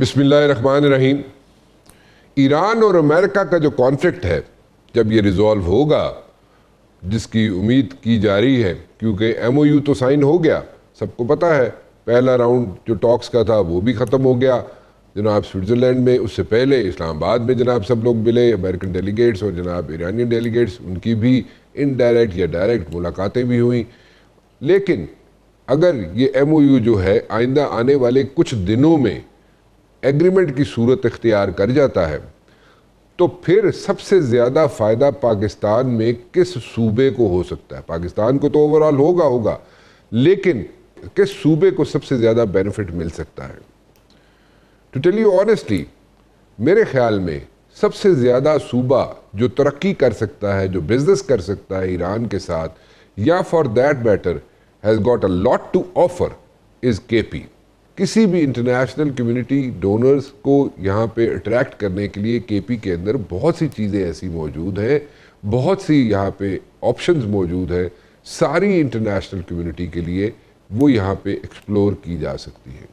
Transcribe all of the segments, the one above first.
بسم اللہ الرحمن الرحیم۔ ایران اور امریکہ کا جو کانفلکٹ ہے جب یہ ریزالو ہوگا، جس کی امید کی جا رہی ہے، کیونکہ ایم او یو تو سائن ہو گیا، سب کو پتہ ہے پہلا راؤنڈ جو ٹاکس کا تھا وہ بھی ختم ہو گیا جناب سوئٹزرلینڈ میں۔ اس سے پہلے اسلام آباد میں جناب سب لوگ ملے، امریکن ڈیلیگیٹس اور جناب ایرانین ڈیلیگیٹس، ان کی بھی انڈائریکٹ یا ڈائریکٹ ملاقاتیں بھی ہوئیں۔ لیکن اگر یہ ایم او یو جو ہے آئندہ آنے والے کچھ دنوں میں ایگریمنٹ کی صورت اختیار کر جاتا ہے، تو پھر سب سے زیادہ فائدہ پاکستان میں کس صوبے کو ہو سکتا ہے؟ پاکستان کو تو اوورآل ہوگا، لیکن کس صوبے کو سب سے زیادہ بینیفٹ مل سکتا ہے؟ ٹو ٹیل یو آنیسٹلی، میرے خیال میں سب سے زیادہ صوبہ جو ترقی کر سکتا ہے، جو بزنس کر سکتا ہے ایران کے ساتھ، یا for that matter has got a lot to offer, is K P. کسی بھی انٹرنیشنل کمیونٹی ڈونرز کو یہاں پہ اٹریکٹ کرنے کے لیے کے پی کے اندر بہت سی چیزیں ایسی موجود ہیں، بہت سی یہاں پہ آپشنز موجود ہیں، ساری انٹرنیشنل کمیونٹی کے لیے وہ یہاں پہ ایکسپلور کی جا سکتی ہیں۔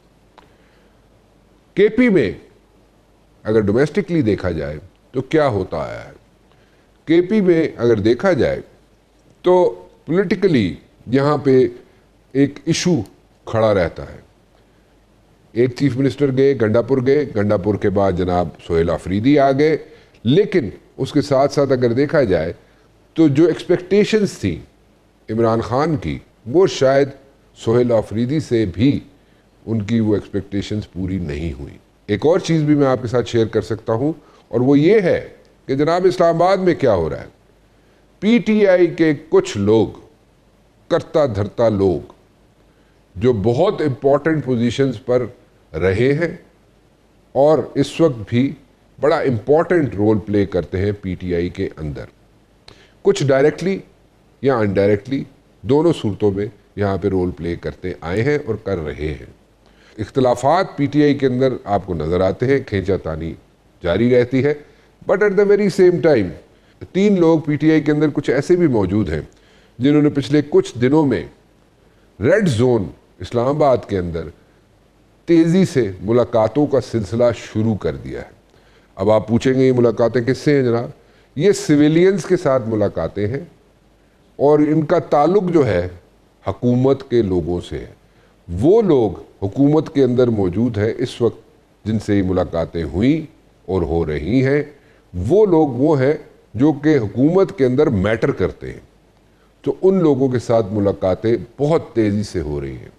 کے پی میں اگر ڈومیسٹکلی دیکھا جائے تو کیا ہوتا آیا ہے؟ کے پی میں اگر دیکھا جائے تو پولیٹیکلی یہاں پہ ایک ایشو کھڑا رہتا ہے۔ ایک چیف منسٹر گئے، گنڈا پور کے بعد جناب سہیل آفریدی آ گئے، لیکن اس کے ساتھ ساتھ اگر دیکھا جائے تو جو ایکسپیکٹیشنز تھیں عمران خان کی، وہ شاید سہیل آفریدی سے بھی ان کی وہ ایکسپیکٹیشنز پوری نہیں ہوئی۔ ایک اور چیز بھی میں آپ کے ساتھ شیئر کر سکتا ہوں، اور وہ یہ ہے کہ جناب اسلام آباد میں کیا ہو رہا ہے۔ پی ٹی آئی کے کچھ لوگ، کرتا دھرتا لوگ جو بہت امپورٹنٹ پوزیشنز پر رہے ہیں اور اس وقت بھی بڑا امپورٹنٹ رول پلے کرتے ہیں پی ٹی آئی کے اندر، کچھ ڈائریکٹلی یا انڈائریکٹلی، دونوں صورتوں میں یہاں پہ رول پلے کرتے آئے ہیں اور کر رہے ہیں۔ اختلافات پی ٹی آئی کے اندر آپ کو نظر آتے ہیں، کھینچا تانی جاری رہتی ہے، but at the very same time 3 لوگ پی ٹی آئی کے اندر کچھ ایسے بھی موجود ہیں جنہوں نے پچھلے کچھ دنوں میں ریڈ زون اسلام آباد کے اندر تیزی سے ملاقاتوں کا سلسلہ شروع کر دیا ہے۔ اب آپ پوچھیں گے یہ ملاقاتیں کس سے ہیں جناب؟ یہ سویلینز کے ساتھ ملاقاتیں ہیں، اور ان کا تعلق جو ہے حکومت کے لوگوں سے ہے۔ وہ لوگ حکومت کے اندر موجود ہیں اس وقت جن سے یہ ملاقاتیں ہوئیں اور ہو رہی ہیں، وہ لوگ وہ ہیں جو کہ حکومت کے اندر میٹر کرتے ہیں، تو ان لوگوں کے ساتھ ملاقاتیں بہت تیزی سے ہو رہی ہیں۔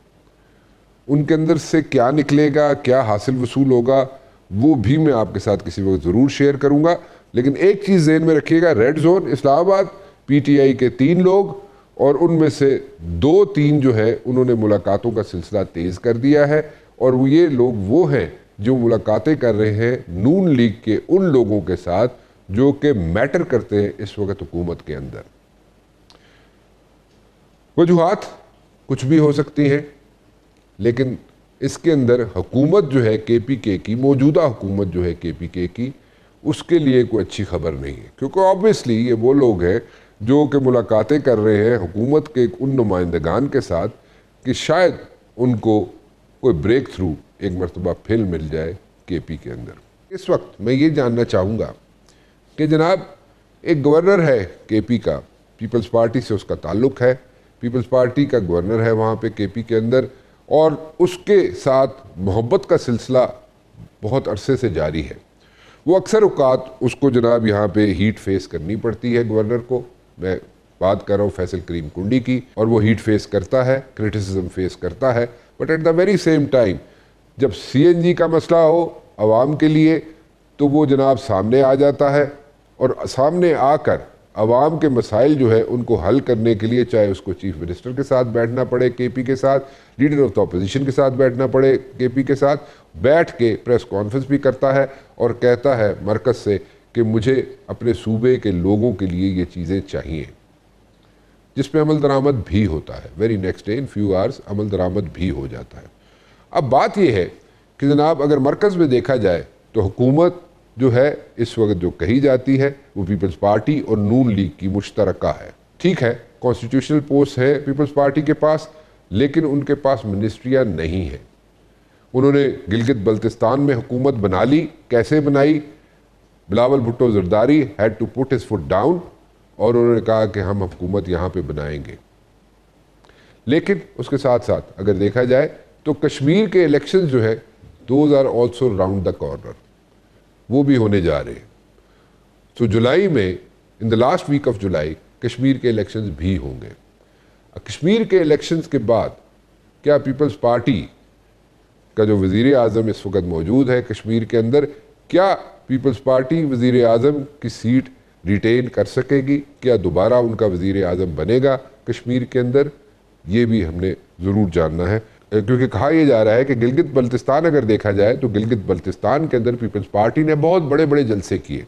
ان کے اندر سے کیا نکلے گا، کیا حاصل وصول ہوگا، وہ بھی میں آپ کے ساتھ کسی وقت ضرور شیئر کروں گا، لیکن ایک چیز ذہن میں رکھیے گا، ریڈ زون اسلام آباد، پی ٹی آئی کے 3 لوگ، اور ان میں سے 2-3 جو ہے انہوں نے ملاقاتوں کا سلسلہ تیز کر دیا ہے، اور یہ لوگ وہ ہیں جو ملاقاتیں کر رہے ہیں نون لیگ کے ان لوگوں کے ساتھ جو کہ میٹر کرتے ہیں اس وقت حکومت کے اندر۔ وجوہات کچھ بھی ہو سکتی ہیں، لیکن اس کے اندر حکومت جو ہے کے پی کے کی، موجودہ حکومت جو ہے کے پی کے کی، اس کے لیے کوئی اچھی خبر نہیں ہے، کیونکہ آبویسلی یہ وہ لوگ ہیں جو کہ ملاقاتیں کر رہے ہیں حکومت کے ان نمائندگان کے ساتھ کہ شاید ان کو کوئی بریک تھرو ایک مرتبہ پھر مل جائے کے پی کے اندر۔ اس وقت میں یہ جاننا چاہوں گا کہ جناب ایک گورنر ہے کے پی کا، پیپلز پارٹی سے اس کا تعلق ہے، پیپلز پارٹی کا گورنر ہے وہاں پہ کے پی کے اندر، اور اس کے ساتھ محبت کا سلسلہ بہت عرصے سے جاری ہے۔ وہ اکثر اوقات اس کو جناب یہاں پہ ہیٹ فیس کرنی پڑتی ہے گورنر کو، میں بات کر رہا ہوں فیصل کریم کنڈی کی، اور وہ ہیٹ فیس کرتا ہے، کرٹیسزم فیس کرتا ہے، but at the very same time جب سی این جی کا مسئلہ ہو عوام کے لیے تو وہ جناب سامنے آ جاتا ہے، اور سامنے آ کر عوام کے مسائل جو ہے ان کو حل کرنے کے لیے، چاہے اس کو چیف منسٹر کے ساتھ بیٹھنا پڑے کے پی کے ساتھ، لیڈر آف دا اپوزیشن کے ساتھ بیٹھنا پڑے کے پی کے ساتھ، بیٹھ کے پریس کانفرنس بھی کرتا ہے اور کہتا ہے مرکز سے کہ مجھے اپنے صوبے کے لوگوں کے لیے یہ چیزیں چاہیے، جس پہ عمل درآمد بھی ہوتا ہے۔ Very next day in few hours عمل درآمد بھی ہو جاتا ہے۔ اب بات یہ ہے کہ جناب اگر مرکز میں دیکھا جائے تو حکومت جو ہے اس وقت جو کہی جاتی ہے وہ پیپلز پارٹی اور نون لیگ کی مشترکہ ہے۔ ٹھیک ہے، کانسٹیٹیوشنل پوسٹ ہے پیپلز پارٹی کے پاس، لیکن ان کے پاس منسٹریاں نہیں ہیں۔ انہوں نے گلگت بلتستان میں حکومت بنا لی. کیسے بنائی؟ Bilawal Bhutto Zardari had to put his foot down اور انہوں نے کہا کہ ہم حکومت یہاں پہ بنائیں گے. لیکن اس کے ساتھ ساتھ اگر دیکھا جائے تو کشمیر کے الیکشنز جو ہے those are also round the corner, وہ بھی ہونے جا رہے ہیں. تو جولائی میں in the last week of July Kashmir کے الیکشنز بھی ہوں گے. کشمیر کے الیکشنز کے بعد کیا پیپلز پارٹی کا جو وزیر اعظم اس وقت موجود ہے کشمیر کے اندر, کیا پیپلز پارٹی وزیر اعظم کی سیٹ ریٹین کر سکے گی؟ کیا دوبارہ ان کا وزیر اعظم بنے گا کشمیر کے اندر؟ یہ بھی ہم نے ضرور جاننا ہے, کیونکہ کہا یہ جا رہا ہے کہ گلگت بلتستان اگر دیکھا جائے تو گلگت بلتستان کے اندر پیپلز پارٹی نے بہت بڑے بڑے جلسے کیے.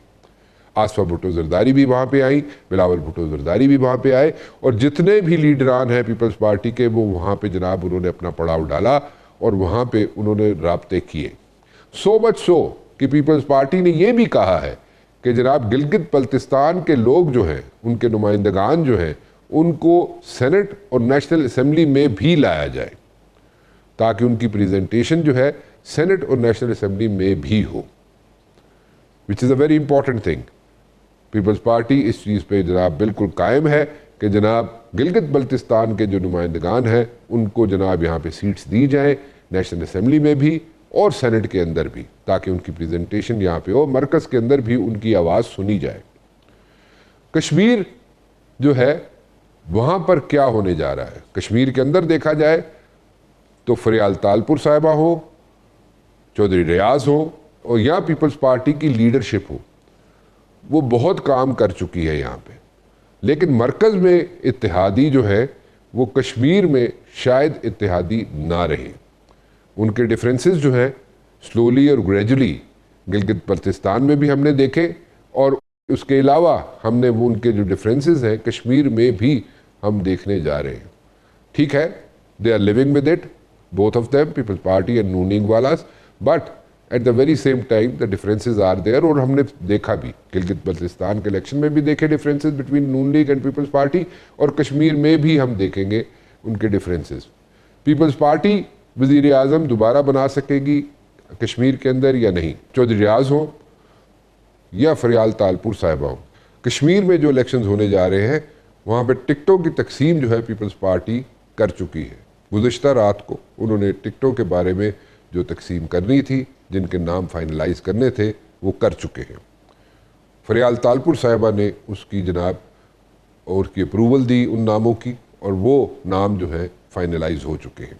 آصفہ بھٹو زرداری بھی وہاں پہ آئیں, بلاول بھٹو زرداری بھی وہاں پہ آئے, اور جتنے بھی لیڈران ہیں پیپلز پارٹی کے وہ وہاں پہ جناب انہوں نے اپنا پڑاؤ ڈالا اور وہاں پہ انہوں نے رابطے کیے. سو مچ سو کہ پیپلز پارٹی نے یہ بھی کہا ہے کہ جناب گلگت بلتستان کے لوگ جو ہیں, ان کے نمائندگان جو ہیں, ان کو سینٹ اور نیشنل اسمبلی میں بھی لایا جائے تاکہ ان کی پریزنٹیشن جو ہے سینٹ اور نیشنل اسمبلی میں بھی ہو, which is a very important thing. Peoples Party اس چیز پہ جناب بالکل قائم ہے کہ جناب گلگت بلتستان کے جو نمائندگان ہیں ان کو جناب یہاں پہ سیٹس دی جائیں نیشنل اسمبلی میں بھی اور سینٹ کے اندر بھی, تاکہ ان کی پریزنٹیشن یہاں پہ ہو, مرکز کے اندر بھی ان کی آواز سنی جائے. کشمیر جو ہے وہاں پر کیا ہونے جا رہا ہے؟ کشمیر کے اندر دیکھا جائے تو فریال تالپور صاحبہ ہو, چودھری ریاض ہو, اور یا پیپلز پارٹی کی لیڈرشپ ہو, وہ بہت کام کر چکی ہے یہاں پہ. لیکن مرکز میں اتحادی جو ہے وہ کشمیر میں شاید اتحادی نہ رہے. ان کے ڈفرینسز جو ہیں سلولی اور گریجولی گلگت بلتستان میں بھی ہم نے دیکھے, اور اس کے علاوہ ہم نے وہ ان کے جو ڈفرینسز ہیں کشمیر میں بھی ہم دیکھنے جا رہے ہیں. ٹھیک ہے, they are living with it, both of them, Peoples Party and Noon League والاز, but at the very same time the differences are there. اور ہم نے دیکھا بھی گلگت بلتستان کے الیکشن میں بھی دیکھے differences between Noon League and Peoples Party, اور کشمیر میں بھی ہم دیکھیں گے ان کے ڈفرینسز. پیپلز پارٹی وزیر اعظم دوبارہ بنا سکے گی کشمیر کے اندر یا نہیں, چودھری ریاض ہوں یا فریال تالپور صاحبہ ہوں. کشمیر میں جو الیکشنز ہونے جا رہے ہیں وہاں پہ ٹکٹوں کی تقسیم جو ہے پیپلز پارٹی کر چکی ہے. گزشتہ رات کو انہوں نے ٹکٹوں کے بارے میں جو تقسیم کرنی تھی, جن کے نام فائنلائز کرنے تھے, وہ کر چکے ہیں. فریال تالپور صاحبہ نے اس کی جناب اور کی اپروول دی ان ناموں کی, اور وہ نام جو ہے فائنلائز ہو چکے ہیں.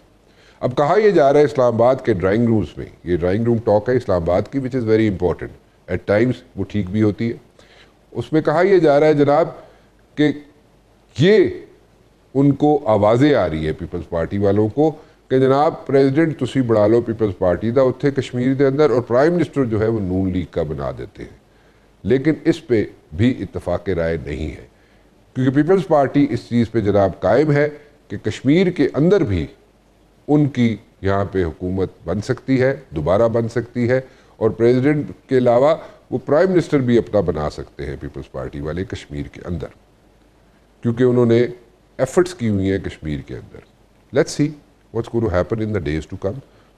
اب کہا یہ جا رہا ہے اسلام آباد کے ڈرائنگ رومز میں, یہ ڈرائنگ روم ٹاک ہے اسلام آباد کی, which is very important, at times وہ ٹھیک بھی ہوتی ہے. اس میں کہا یہ جا رہا ہے جناب کہ یہ ان کو آوازیں آ رہی ہے پیپلز پارٹی والوں کو کہ جناب پریزیڈنٹ تسی بڑھا لو پیپلز پارٹی دا اتھے کشمیر دے اندر, اور پرائم منسٹر جو ہے وہ نون لیگ کا بنا دیتے ہیں. لیکن اس پہ بھی اتفاق رائے نہیں ہے, کیونکہ پیپلز پارٹی اس چیز پہ جناب قائم ہے کہ کشمیر کے اندر بھی ان کی یہاں پہ حکومت بن سکتی ہے, دوبارہ بن سکتی ہے, اور پریزیڈنٹ کے علاوہ وہ پرائم منسٹر بھی اپنا بنا سکتے ہیں پیپلز پارٹی والے کشمیر کے اندر, کیونکہ انہوں نے ایفرٹس کی ہوئی ہیں کشمیر کے اندر. Let's see what's going to happen in the days to come.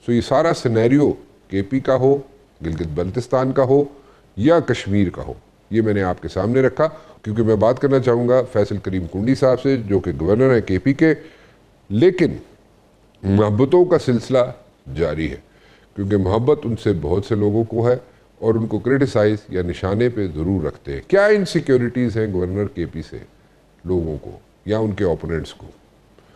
So یہ سارا سینیریو کے پی کا ہو, گلگت بلتستان کا ہو یا کشمیر کا ہو, یہ میں نے آپ کے سامنے رکھا, کیونکہ میں بات کرنا چاہوں گا فیصل کریم کنڈی صاحب سے جو کہ گورنر ہیں کے پی کے. لیکن محبتوں کا سلسلہ جاری ہے, کیونکہ محبت ان سے بہت سے لوگوں کو ہے اور ان کو کرٹیسائز یا نشانے پہ ضرور رکھتے ہیں. کیا انسیکیورٹیز ہیں گورنر کے پی سے لوگوں کو یا ان کے اوپوننٹس کو؟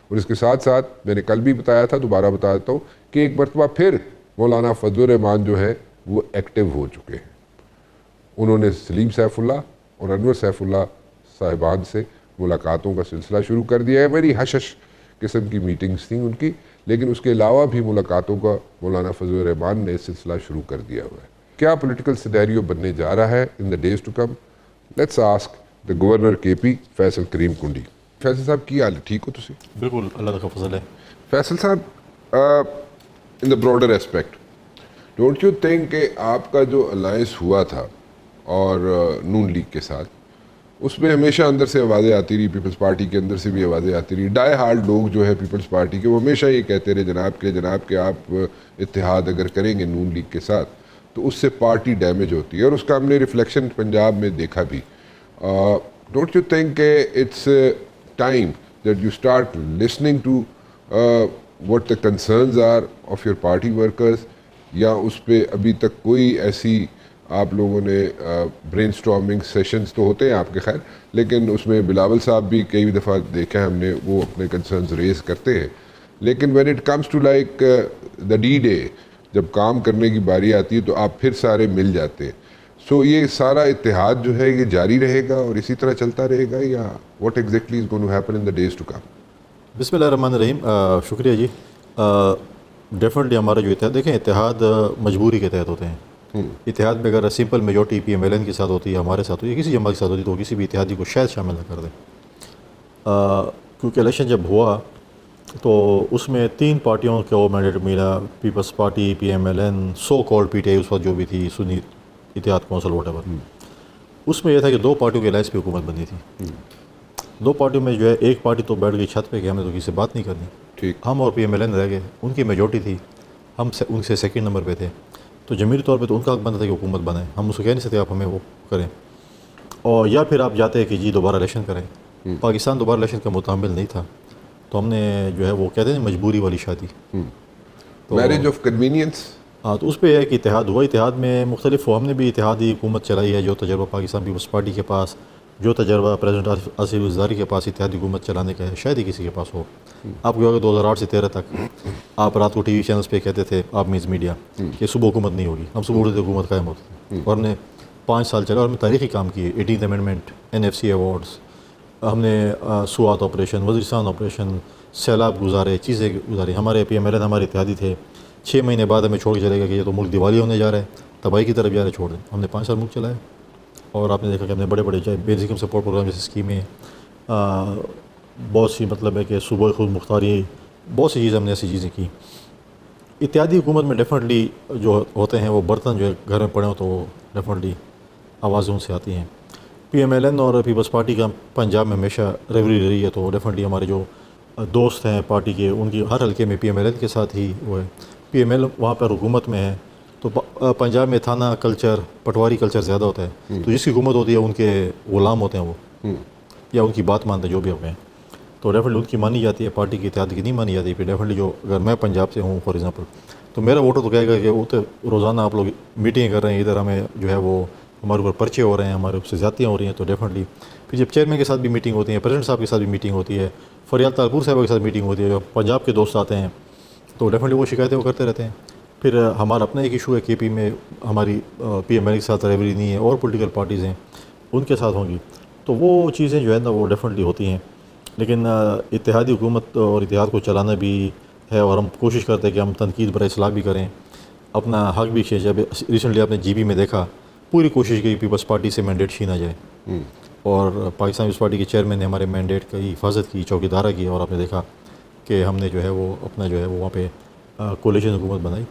اور اس کے ساتھ ساتھ میں نے کل بھی بتایا تھا, دوبارہ بتا دیتا ہوں کہ ایک مرتبہ پھر مولانا فضل الرحمان جو ہے وہ ایکٹیو ہو چکے ہیں. انہوں نے سلیم سیف اللہ اور انور سیف اللہ صاحبان سے ملاقاتوں کا سلسلہ شروع کر دیا ہے. میری حشش قسم کی میٹنگز تھیں ان کی, لیکن اس کے علاوہ بھی ملاقاتوں کا مولانا فضل الرحمان نے سلسلہ شروع کر دیا ہوا ہے. کیا پولیٹیکل سینیریو بننے جا رہا ہے in the days to come? Let's ask the governor K P Faisal Karim کنڈی. فیصل صاحب کی حال ہے, ٹھیک ہو تسی؟ بالکل, اللہ کا فضل ہے. Faisal Sahab, in the broader aspect, don't you think کہ آپ کا جو الائنس ہوا تھا اور نون لیگ کے ساتھ, اس میں ہمیشہ اندر سے آوازیں آتی رہی, پیپلز پارٹی کے اندر سے بھی آوازیں آتی رہی. ڈائی ہارڈ لوگ جو ہے پیپلز پارٹی کے, وہ ہمیشہ یہ کہتے رہے جناب کے آپ اتحاد اگر کریں گے نون لیگ کے ساتھ تو اس سے پارٹی ڈیمیج ہوتی ہے, اور اس کا ہم نے ریفلیکشن پنجاب میں دیکھا بھی. Don't you think it's time that you start listening to what the concerns are of your party workers, یا اس پہ ابھی تک کوئی ایسی آپ لوگوں نے برین اسٹارمنگ سیشنز تو ہوتے ہیں آپ کے خیر, لیکن اس میں بلاول صاحب بھی کئی دفعہ دیکھا ہے ہم نے, وہ اپنے کنسرنز ریز کرتے ہیں, لیکن when it comes to like the D-Day, جب کام کرنے کی باری آتی ہے تو آپ پھر سارے مل جاتے ہیں. سو یہ سارا اتحاد جو ہے یہ جاری رہے گا اور اسی طرح چلتا رہے گا, یا what exactly is going to happen in the days to come؟ بسم اللہ الرحمن الرحیم. شکریہ جی. ڈیفینیٹلی ہمارا جو اتحاد, دیکھیں اتحاد مجبوری کے تحت ہوتے ہیں. اتحاد میں اگر simple majority P M L N کے ساتھ ہوتی ہے, ہمارے ساتھ ہوتی ہے, کسی جماعت کے ساتھ ہوتی ہے, تو کسی بھی اتحادی کو شاید شامل نہ کر دیں. کیونکہ الیکشن جب ہوا تو اس میں 3 پارٹیوں کو مینڈیٹ ملا, Peoples Party, P M L N, so called P T I اس وقت جو بھی تھی, سنی اتحاد کونسل واٹ ایور. اس میں یہ تھا کہ 2 پارٹیوں کے الائنس پہ حکومت بنی تھی. 2 پارٹیوں میں جو ہے ایک پارٹی تو بیٹھ گئی چھت پہ کہ ہم نے تو کسی سے بات نہیں کرنی. ٹھیک. ہم اور پی ایم ایل این رہ گئے, ان کی میجورٹی تھی, ہم ان سے سیکنڈ نمبر پہ تھے, تو جمہوری طور پہ تو ان کا حق بنتا تھا کہ حکومت بنائے. ہم اس کو کہہ نہیں سکتے آپ ہمیں وہ کریں, اور یا پھر آپ جاتے ہیں کہ جی دوبارہ الیکشن کریں. پاکستان دوبارہ الیکشن کا متحمل نہیں تھا, تو ہم نے جو ہے وہ کہتے ہیں مجبوری والی شادی, میرج آف کنوینئنس. ہاں, تو اس پہ ہے کہ اتحاد ہوا. اتحاد میں مختلف ہم نے بھی اتحادی حکومت چلائی ہے. جو تجربہ پاکستان پیپلز پارٹی کے پاس, جو تجربہ پریزیڈنٹ آصف الزرداری کے پاس اتحادی حکومت چلانے کا ہے, شاید ہی کسی کے پاس ہو. آپ کو اگر 2008 سے 13 تک آپ رات کو ٹی وی چینلز پہ کہتے تھے, آپ میز میڈیا, کہ صبح حکومت نہیں ہوگی. ہم صبح اٹھتے حکومت قائم ہوتی تھی, اور ہم نے 5 سال چلا, اور ہم نے تاریخی کام کیے. 18th امینڈمنٹ, NFC ایوارڈز, ہم نے سوات آپریشن, وزیرستان آپریشن, سیلاب گزارے, چیزیں گزاری. ہمارے پی ایم ایل این ہمارے اتحادی تھے. 6 مہینے بعد ہمیں چھوڑ کے چلے گا کہ یہ تو ملک دیوالی ہونے جا رہا ہے, تباہی کی طرف جا رہا ہے, چھوڑ دیں. ہم نے 5 سال ملک چلائے, اور آپ نے دیکھا کہ ہم نے بڑے بڑے بیسک انکم سپورٹ پروگرام جیسے اسکیمیں, بہت سی مطلب ہے کہ صوبہ خود مختاری, بہت سی چیزیں ہم نے ایسی چیزیں کی. اتحادی حکومت میں ڈیفینیٹلی جو ہوتے ہیں وہ برتن جو ہے گھر میں پڑے ہوں تو وہ ڈیفینیٹلی آوازیں ان سے آتی ہیں. پی ایم ایل این اور پیپلز پارٹی کا پنجاب میں ہمیشہ ریوری رہی ہے, تو ڈیفینیٹلی ہمارے جو دوست ہیں پارٹی کے, ان کی ہر حلقے میں پی ایم ایل این کے ساتھ ہی وہ ہے. پی ایم ایل وہاں پر حکومت میں ہے, تو پنجاب میں تھانہ کلچر, پٹواری کلچر زیادہ ہوتا ہے. تو جس کی حکومت ہوتی ہے ان کے غلام ہوتے ہیں وہ, یا ان کی بات مانتے ہیں جو بھی ہوتے ہیں, تو ڈیفینیٹلی ان کی مانی جاتی ہے. پارٹی کی اتحاد کی نہیں مانی جاتی. پھر ڈیفینیٹلی جو اگر میں پنجاب سے ہوں فار ایگزامپل, تو میرا ووٹر تو کہے گا کہ وہ تو روزانہ آپ لوگ میٹنگ کر رہے ہیں, ادھر ہمیں جو ہے وہ ہمارے اوپر پرچے ہو رہے ہیں, ہمارے اوپر سے زیادتیاں ہو رہی ہیں. تو ڈیفینیٹلی پھر جب چیئرمین کے ساتھ بھی میٹنگ ہوتی ہے, پریزیڈنٹ صاحب کے ساتھ بھی میٹنگ ہوتی ہے, فریال طاہر صاحب کے ساتھ میٹنگ ہوتی ہے, پنجاب کے دوست آتے ہیں, تو ڈیفینیٹلی وہ شکایتیں وہ کرتے رہتے ہیں. پھر ہمارا اپنا ایک ایشو ہے کے پی میں ہماری پی ایم ایل کے ساتھ ریوری نہیں ہے, اور پولیٹیکل پارٹیز ہیں ان کے ساتھ ہوں گی, تو وہ چیزیں جو ہے نا وہ ڈیفینیٹلی ہوتی ہیں. لیکن اتحادی حکومت اور اتحاد کو چلانا بھی ہے, اور ہم کوشش کرتے ہیں کہ ہم تنقید برائے اصلاح بھی کریں, اپنا حق بھی کھینچیں. جب ریسنٹلی آپ نے جی بی میں دیکھا, پوری کوشش کی پیپلز پارٹی سے مینڈیٹ چھینا جائے, اور پاکستان پیپلز پارٹی کے چیئرمین نے ہمارے مینڈیٹ کی حفاظت کی, چوکیدارہ کی, اور آپ نے دیکھا کہ ہم نے جو ہے وہ اپنا جو ہے وہ وہاں پہ کولیشن حکومت بنائی.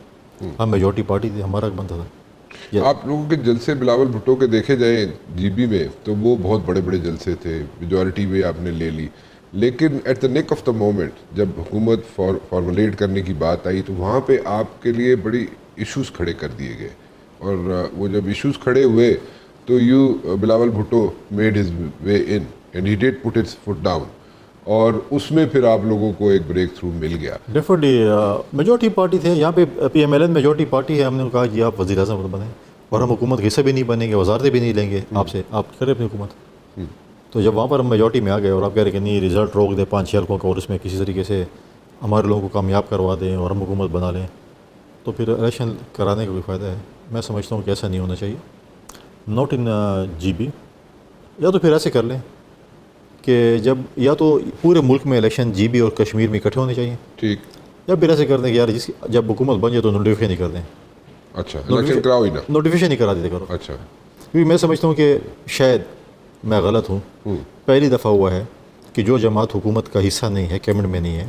ہم میجورٹی پارٹی تھی, ہمارا بنتا تھا. آپ لوگوں کے جلسے بلاول بھٹو کے دیکھے جائیں جی بی میں, تو وہ بہت بڑے بڑے جلسے تھے, میجورٹی بھی آپ نے لے لی, لیکن at the neck of the moment جب حکومت فارمولیٹ کرنے کی بات آئی تو وہاں پہ آپ کے لیے بڑی ایشوز کھڑے کر دیے گئے. اور وہ جب ایشوز کھڑے ہوئے تو Bilawal Bhutto made his way in and he did put his foot down, اور اس میں پھر آپ لوگوں کو ایک بریک تھرو مل گیا. ڈیفینیٹلی میجورٹی پارٹی تھے یہاں پہ, P M L N majority party ہے. ہم نے کہا کہ آپ وزیر اعظم بنیں, اور ہم حکومت کے حصے بھی نہیں بنیں گے, وزارتیں بھی نہیں لیں گے آپ سے, آپ کریں اپنی حکومت. تو جب وہاں پر ہم میجورٹی میں آ گئے, اور آپ کہہ رہے کہ نہیں رزلٹ روک دیں 5-6 حلقوں کا, اور اس میں کسی طریقے سے ہمارے لوگوں کو کامیاب کروا دیں اور ہم حکومت بنا لیں, تو پھر الیکشن کرانے کا کوئی فائدہ ہے؟ میں سمجھتا ہوں کہ ایسا نہیں ہونا چاہیے. ناٹ ان جی بی, یا تو پھر ایسے کر لیں کہ جب یا تو پورے ملک میں الیکشن جی بی اور کشمیر میں اکٹھے ہونے چاہیے, ٹھیک, یا پھر ایسے کر دیں کہ یار جب حکومت بن جائے تو نوٹیفیکیشن ہی کر دیں. اچھا, الیکشن کراؤ ہی نا, نوٹیفیکیشن ہی کرا دیتے کرو. اچھا, کیونکہ میں سمجھتا ہوں کہ شاید میں غلط ہوں, پہلی دفعہ ہوا ہے کہ جو جماعت حکومت کا حصہ نہیں ہے, کیبنٹ میں نہیں ہے,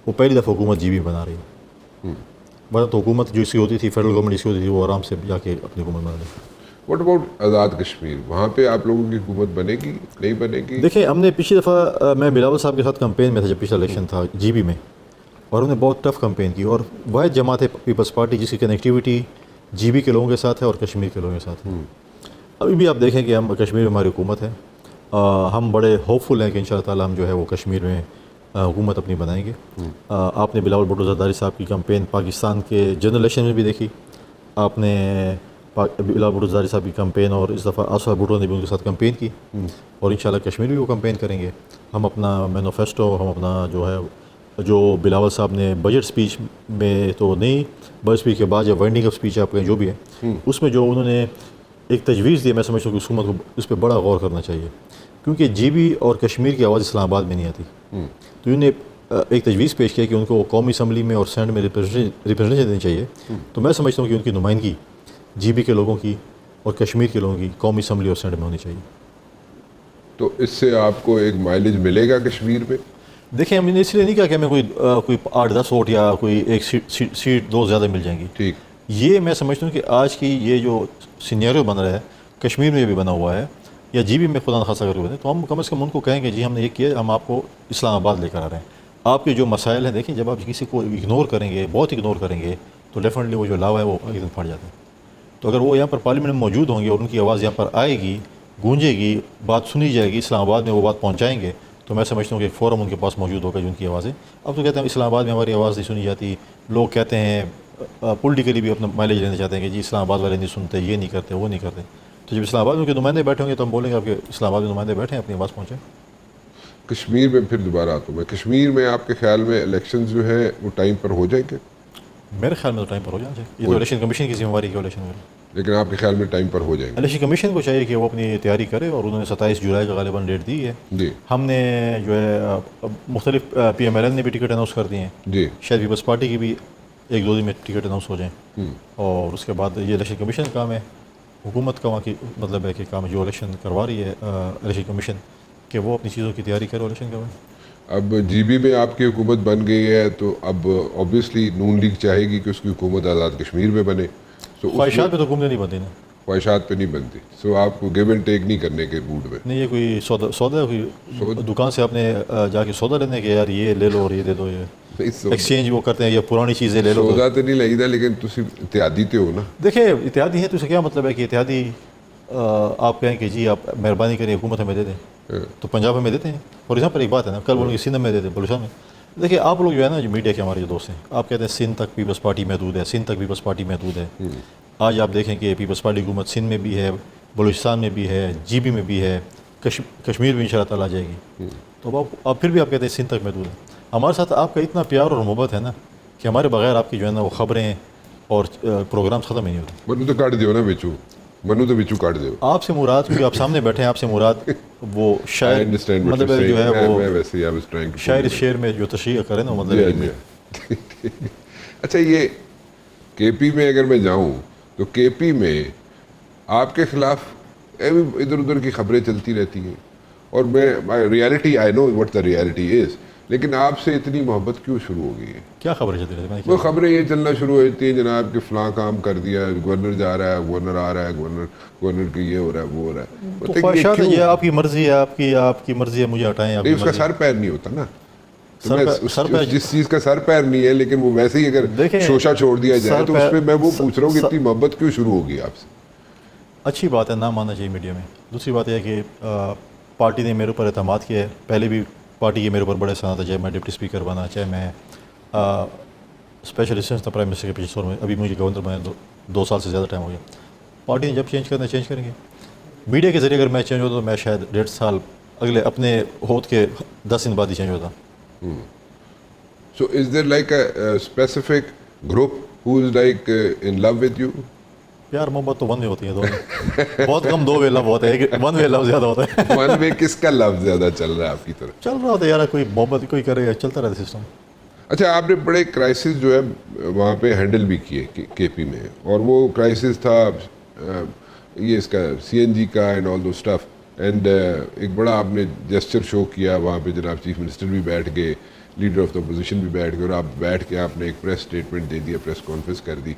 وہ پہلی دفعہ حکومت جی بی بنا رہی ہے. ورنہ تو حکومت جو اس کی ہوتی تھی, فیڈرل گورنمنٹ اس کی ہوتی تھی, وہ آرام سے جا کے اپنی حکومت بنا لیں. What about Azad Kashmir? وہاں پہ آپ لوگوں کی حکومت بنے گی نہیں بنے گی؟ دیکھیں ہم نے پچھلی دفعہ میں بلاول صاحب کے ساتھ کمپین میں تھا جب پچھلا الیکشن تھا جی بی میں، اور ہم نے بہت ٹف کمپین کی، اور واحد جماعت ہے پیپلز پارٹی جس کی کنیکٹیوٹی جی بی کے لوگوں کے ساتھ ہے اور کشمیر کے لوگوں کے ساتھ ہے۔ ابھی بھی آپ دیکھیں کہ ہم کشمیر میں ہماری حکومت ہے، ہم بڑے ہوپ فل ہیں کہ انشاءاللہ تعالی ہم جو ہے وہ کشمیر میں حکومت اپنی بنائیں گے۔ آپ نے بلاول بھٹو زرداری صاحب کی کمپین پاکستان کے جنرل الیکشن میں بھی دیکھی، آپ نے بلاول بھٹو زرداری صاحب کی کمپین، اور اس دفعہ آصف بھٹو نے بھی ان کے ساتھ کمپین کی، اور انشاءاللہ کشمیر بھی وہ کمپین کریں گے۔ ہم اپنا مینوفیسٹو، ہم اپنا جو ہے جو بلاول صاحب نے بجٹ سپیچ میں تو نہیں، بجٹ سپیچ کے بعد جو وائنڈنگ اپ سپیچ آپ کے جو بھی ہے اس میں جو انہوں نے ایک تجویز دی، میں سمجھتا ہوں کہ حکومت کو اس پہ بڑا غور کرنا چاہیے، کیونکہ جی بی اور کشمیر کی آواز اسلام آباد میں نہیں آتی۔ تو انہوں نے ایک تجویز پیش کیا کہ ان کو قومی اسمبلی میں اور سینٹ میں ریپرزنٹیشن دینی چاہیے، تو میں سمجھتا ہوں کہ ان کی نمائندگی جی بی کے لوگوں کی اور کشمیر کے لوگوں کی قومی اسمبلی اور سینٹ میں ہونی چاہیے۔ تو اس سے آپ کو ایک مائلیج ملے گا کشمیر میں؟ دیکھیں ہم نے اس لیے نہیں کہا کہ ہمیں کوئی 8-10 ووٹ یا کوئی ایک سیٹ 2 زیادہ مل جائیں گی، ٹھیک، یہ میں سمجھتا ہوں کہ آج کی یہ جو سینیریو بن رہا ہے کشمیر میں بھی بنا ہوا ہے، یا جی بی میں خدا نخواستہ اگر بنے، تو ہم کم از کم ان کو کہیں گے جی ہم نے یہ کیا، ہم آپ کو اسلام آباد لے کر آ رہے ہیں۔ آپ کے جو مسائل ہیں دیکھیں، جب آپ کسی کو اگنور کریں گے، بہت اگنور کریں گے، تو ڈیفینیٹلی وہ جو لاوا ہے وہ ایک دن پھٹ جاتا ہے۔ تو اگر وہ یہاں پر پارلیمنٹ میں موجود ہوں گے اور ان کی آواز یہاں پر آئے گی، گونجے گی، بات سنی جائے گی، اسلام آباد میں وہ بات پہنچائیں گے، تو میں سمجھتا ہوں کہ ایک فورم ان کے پاس موجود ہوگا جو ان کی آوازیں۔ اب تو کہتے ہیں اسلام آباد میں ہماری آواز نہیں سنی جاتی، لوگ کہتے ہیں پولیٹیکلی بھی اپنا مائلیج لینا چاہتے ہیں کہ جی اسلام آباد والے نہیں سنتے، یہ نہیں کرتے، وہ نہیں کرتے۔ تو جب اسلام آباد میں کے نمائندے بیٹھے ہوں گے تو ہم بولیں گے آپ کے اسلام آباد میں نمائندے بیٹھے ہیں، اپنی آواز پہنچائیں۔ کشمیر میں پھر دوبارہ آتا ہوں میں، کشمیر میں آپ کے خیال میں الیکشنز جو ہیں وہ ٹائم پر ہو جائیں گے؟ میرے خیال میں تو ٹائم پر ہو جانا چاہیے، یہ تو الیکشن کمیشن کی ذمہ داری ہے الیکشن میں۔ لیکن آپ کے خیال میں ٹائم پر ہو جائیں گے؟ الیکشن کمیشن کو چاہیے کہ وہ اپنی تیاری کرے، اور انہوں نے 27 جولائی کا غالباً ڈیٹ دی ہے۔ جی ہم نے جو ہے مختلف پی ایم ایل این نے بھی ٹکٹ اناؤنس کر دیے ہیں، جی شاید پیپلز پارٹی کی بھی 1-2 دن میں ٹکٹ اناؤنس ہو جائیں، اور اس کے بعد یہ الیکشن کمیشن کا کام ہے، حکومت کا وہاں کی مطلب ہے کہ کام ہے جو الیکشن کروا رہی ہے الیکشن کمیشن، کہ وہ اپنی چیزوں کی تیاری کرے، الیکشن کروائے۔ اب جی بی میں آپ کی حکومت بن گئی ہے تو اب اوبیسلی نون لیگ چاہے گی کہ اس کی حکومت آزاد کشمیر میں بنے، سو خواہشات پہ تو حکومتیں نہیں بنتی نا، خواہشات پہ نہیں بنتی، سو آپ کو گیو اینڈ ٹیک نہیں کرنے کے موڈ میں؟ نہیں یہ کوئی سودا ہے، کوئی دکان سے آپ نے جا کے سودا لینے کہ یار یہ لے لو اور یہ دے دو، یہ ایکسچینج وہ کرتے ہیں، یہ پرانی چیزیں لے لو۔ سودا تو نہیں لگتا، لیکن تسی اتحادی تے ہو نا۔ دیکھیں اتحادی ہیں تو اسے کیا مطلب ہے کہ اتحادی آپ کہیں کہ جی آپ مہربانی کریں حکومت ہمیں دے دیں، تو پنجاب میں دیتے ہیں، اور یہاں پر ایک بات ہے نا، کل بولیں گے سندھ میں دے دیں، بلوچستان میں۔ دیکھیں آپ لوگ جو ہے نا، جو میڈیا کے ہمارے جو دوست ہیں، آپ کہتے ہیں سندھ تک پیپلز پارٹی محدود ہے، سندھ تک پیپلز پارٹی محدود ہے۔ آج آپ دیکھیں کہ پیپلز پارٹی حکومت سندھ میں بھی ہے، بلوچستان میں بھی ہے، جی بی میں بھی ہے، کشمیر میں انشاءاللہ تعالیٰ آ جائے گی۔ تو آپ پھر بھی آپ کہتے ہیں سندھ تک محدود ہے۔ ہمارے ساتھ آپ کا اتنا پیار اور محبت ہے نا کہ ہمارے بغیر آپ کی جو ہے نا وہ خبریں اور پروگرامز ختم ہی نہیں ہوتے۔ منو تو کاٹ دیو نا بچو، منو تو بچو کاٹ دیو۔ آپ سے مراد، کیونکہ آپ سامنے بیٹھے ہیں، آپ سے مراد وہ شاعر مطلب جو ہے وہ شاعر اس شعر میں جو تشریح کرے نا، مطلب اچھا یہ کے پی میں اگر میں جاؤں تو کے پی میں آپ کے خلاف ادھر ادھر کی خبریں چلتی رہتی ہیں، اور میں reality I know what the reality is, لیکن آپ سے اتنی محبت کیوں شروع ہو گئی ہے؟ کیا خبریں چلتی رہتی ہیں؟ وہ خبریں یہ چلنا شروع ہو جاتی ہیں جناب کہ فلاں کام کر دیا، گورنر جا رہا ہے، گورنر آ رہا ہے، گورنر کی یہ ہو رہا ہے، وہ ہو رہا ہے۔ تو خواہشات ہے، یہ آپ کی مرضی ہے، آپ کی مرضی ہے، مجھے ہٹائیں۔ نہیں، اس کا سر پیر نہیں ہوتا نا، جس چیز کا سر پیر نہیں ہے، لیکن وہ ویسے ہی اگر شوشہ چھوڑ دیا جائے تو اس پہ میں وہ پوچھ رہا ہوں کہ اتنی محبت کیوں شروع ہوگی آپ سے؟ اچھی بات ہے، نہ ماننا چاہیے میڈیا میں۔ دوسری بات یہ ہے کہ پارٹی نے میرے اوپر اعتماد کیا ہے، پہلے بھی پارٹی کے میرے اوپر بڑے احسانات ہیں، چاہے میں ڈپٹی اسپیکر بنا، چاہے میں اسپیشل اسسٹنٹ پرائم منسٹر کے پیچھے میں، ابھی مجھے گورنر بنا 2 سال سے زیادہ ٹائم ہو گیا۔ پارٹی نے جب چینج کرنا چینج کریں گے، میڈیا کے ذریعے اگر میں چینج ہوتا تو میں شاید 1.5 سال اگلے اپنے عہد کے 10 دن بعد ہی چینج ہوتا۔ So is there like a specific group who is like in love with you? پیار محبت تو ون وے ہوتی ہے، دونوں بہت کم 2 وے لو ہوتا ہے، ون وے لو زیادہ ہوتا ہے۔ ون وے کس کا لفظ زیادہ چل رہا ہے آپ کی طرف؟ چل رہا ہوتا ہے یار، کوئی محبت کوئی کرے گا، چلتا رہتا سسٹم۔ اچھا، آپ نے بڑے کرائسس جو ہے وہاں پہ ہینڈل بھی کیے کے پی میں، اور وہ کرائسس تھا یہ اس کا سی این جی کا and all the stuff, and ایک بڑا آپ نے جیسچر شو کیا وہاں پہ، جناب چیف منسٹر بھی بیٹھ گئے، لیڈر آف دا اپوزیشن بھی بیٹھ گئے، اور آپ بیٹھ کے آپ نے ایک پریس اسٹیٹمنٹ دے دیا، پریس کانفرنس کر دی۔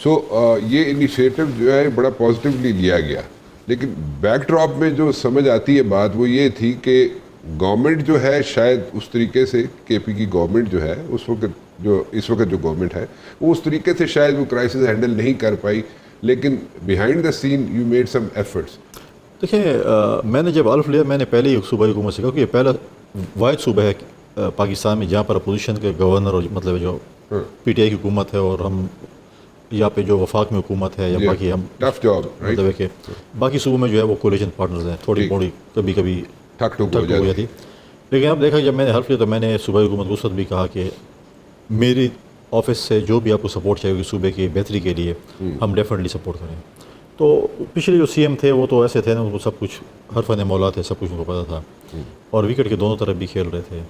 سو یہ انیشیٹو جو ہے بڑا پازیٹیولی لیا گیا، لیکن بیک ڈراپ میں جو سمجھ آتی ہے بات وہ یہ تھی کہ گورنمنٹ جو ہے شاید اس طریقے سے کے پی کی گورنمنٹ جو ہے اس وقت جو گورنمنٹ ہے وہ اس طریقے سے شاید وہ کرائسس ہینڈل نہیں کر پائی، لیکن behind the scene you made some efforts. دیکھیں میں نے جب حلف لیا میں نے پہلے ہی صوبائی حکومت سے کہا کہ یہ پہلا واحد صوبہ ہے پاکستان میں جہاں پر اپوزیشن کے گورنر اور مطلب جو پی ٹی آئی کی حکومت ہے اور ہم یہاں پہ جو وفاق میں حکومت ہے یا باقی ہم ٹف جاب مطلب ہے کہ باقی صوبوں میں جو ہے وہ کولیشن پارٹنرز ہیں، تھوڑی موڑی کبھی کبھی ٹھک ٹھک ہو جاتی. لیکن اب دیکھا جب میں نے حلف لیا تو میں نے صوبائی حکومت کو اس وقت بھی کہا کہ میری آفس سے جو بھی آپ کو سپورٹ چاہیے ہوگی صوبے کی بہتری کے لیے ہم ڈیفینیٹلی سپورٹ کریں. تو پچھلے جو سی ایم تھے وہ تو ایسے تھے نا، وہ سب کچھ ہر فن مولا تھے، سب کچھ ان کو پتہ تھا اور وکٹ کے دونوں طرف بھی کھیل رہے تھے.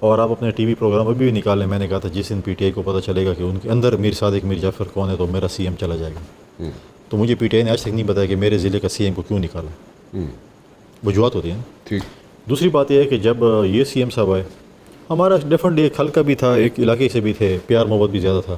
اور آپ اپنے ٹی وی پروگرام ابھی بھی نکالیں، میں نے کہا تھا جس دن پی ٹی آئی کو پتہ چلے گا کہ ان کے اندر میر صادق میر جعفر کون ہے تو میرا سی ایم چلا جائے گا. تو مجھے پی ٹی آئی نے آج تک نہیں بتایا کہ میرے ضلع کا سی ایم کو کیوں نکالا. وجوہات ہوتی ہیں نا. ٹھیک. دوسری بات یہ ہے کہ جب یہ سی ایم صاحب آئے ہمارا ڈیفینیٹلی ایک حلقہ بھی تھا، ایک علاقے سے بھی تھے، پیار محبت بھی زیادہ تھا.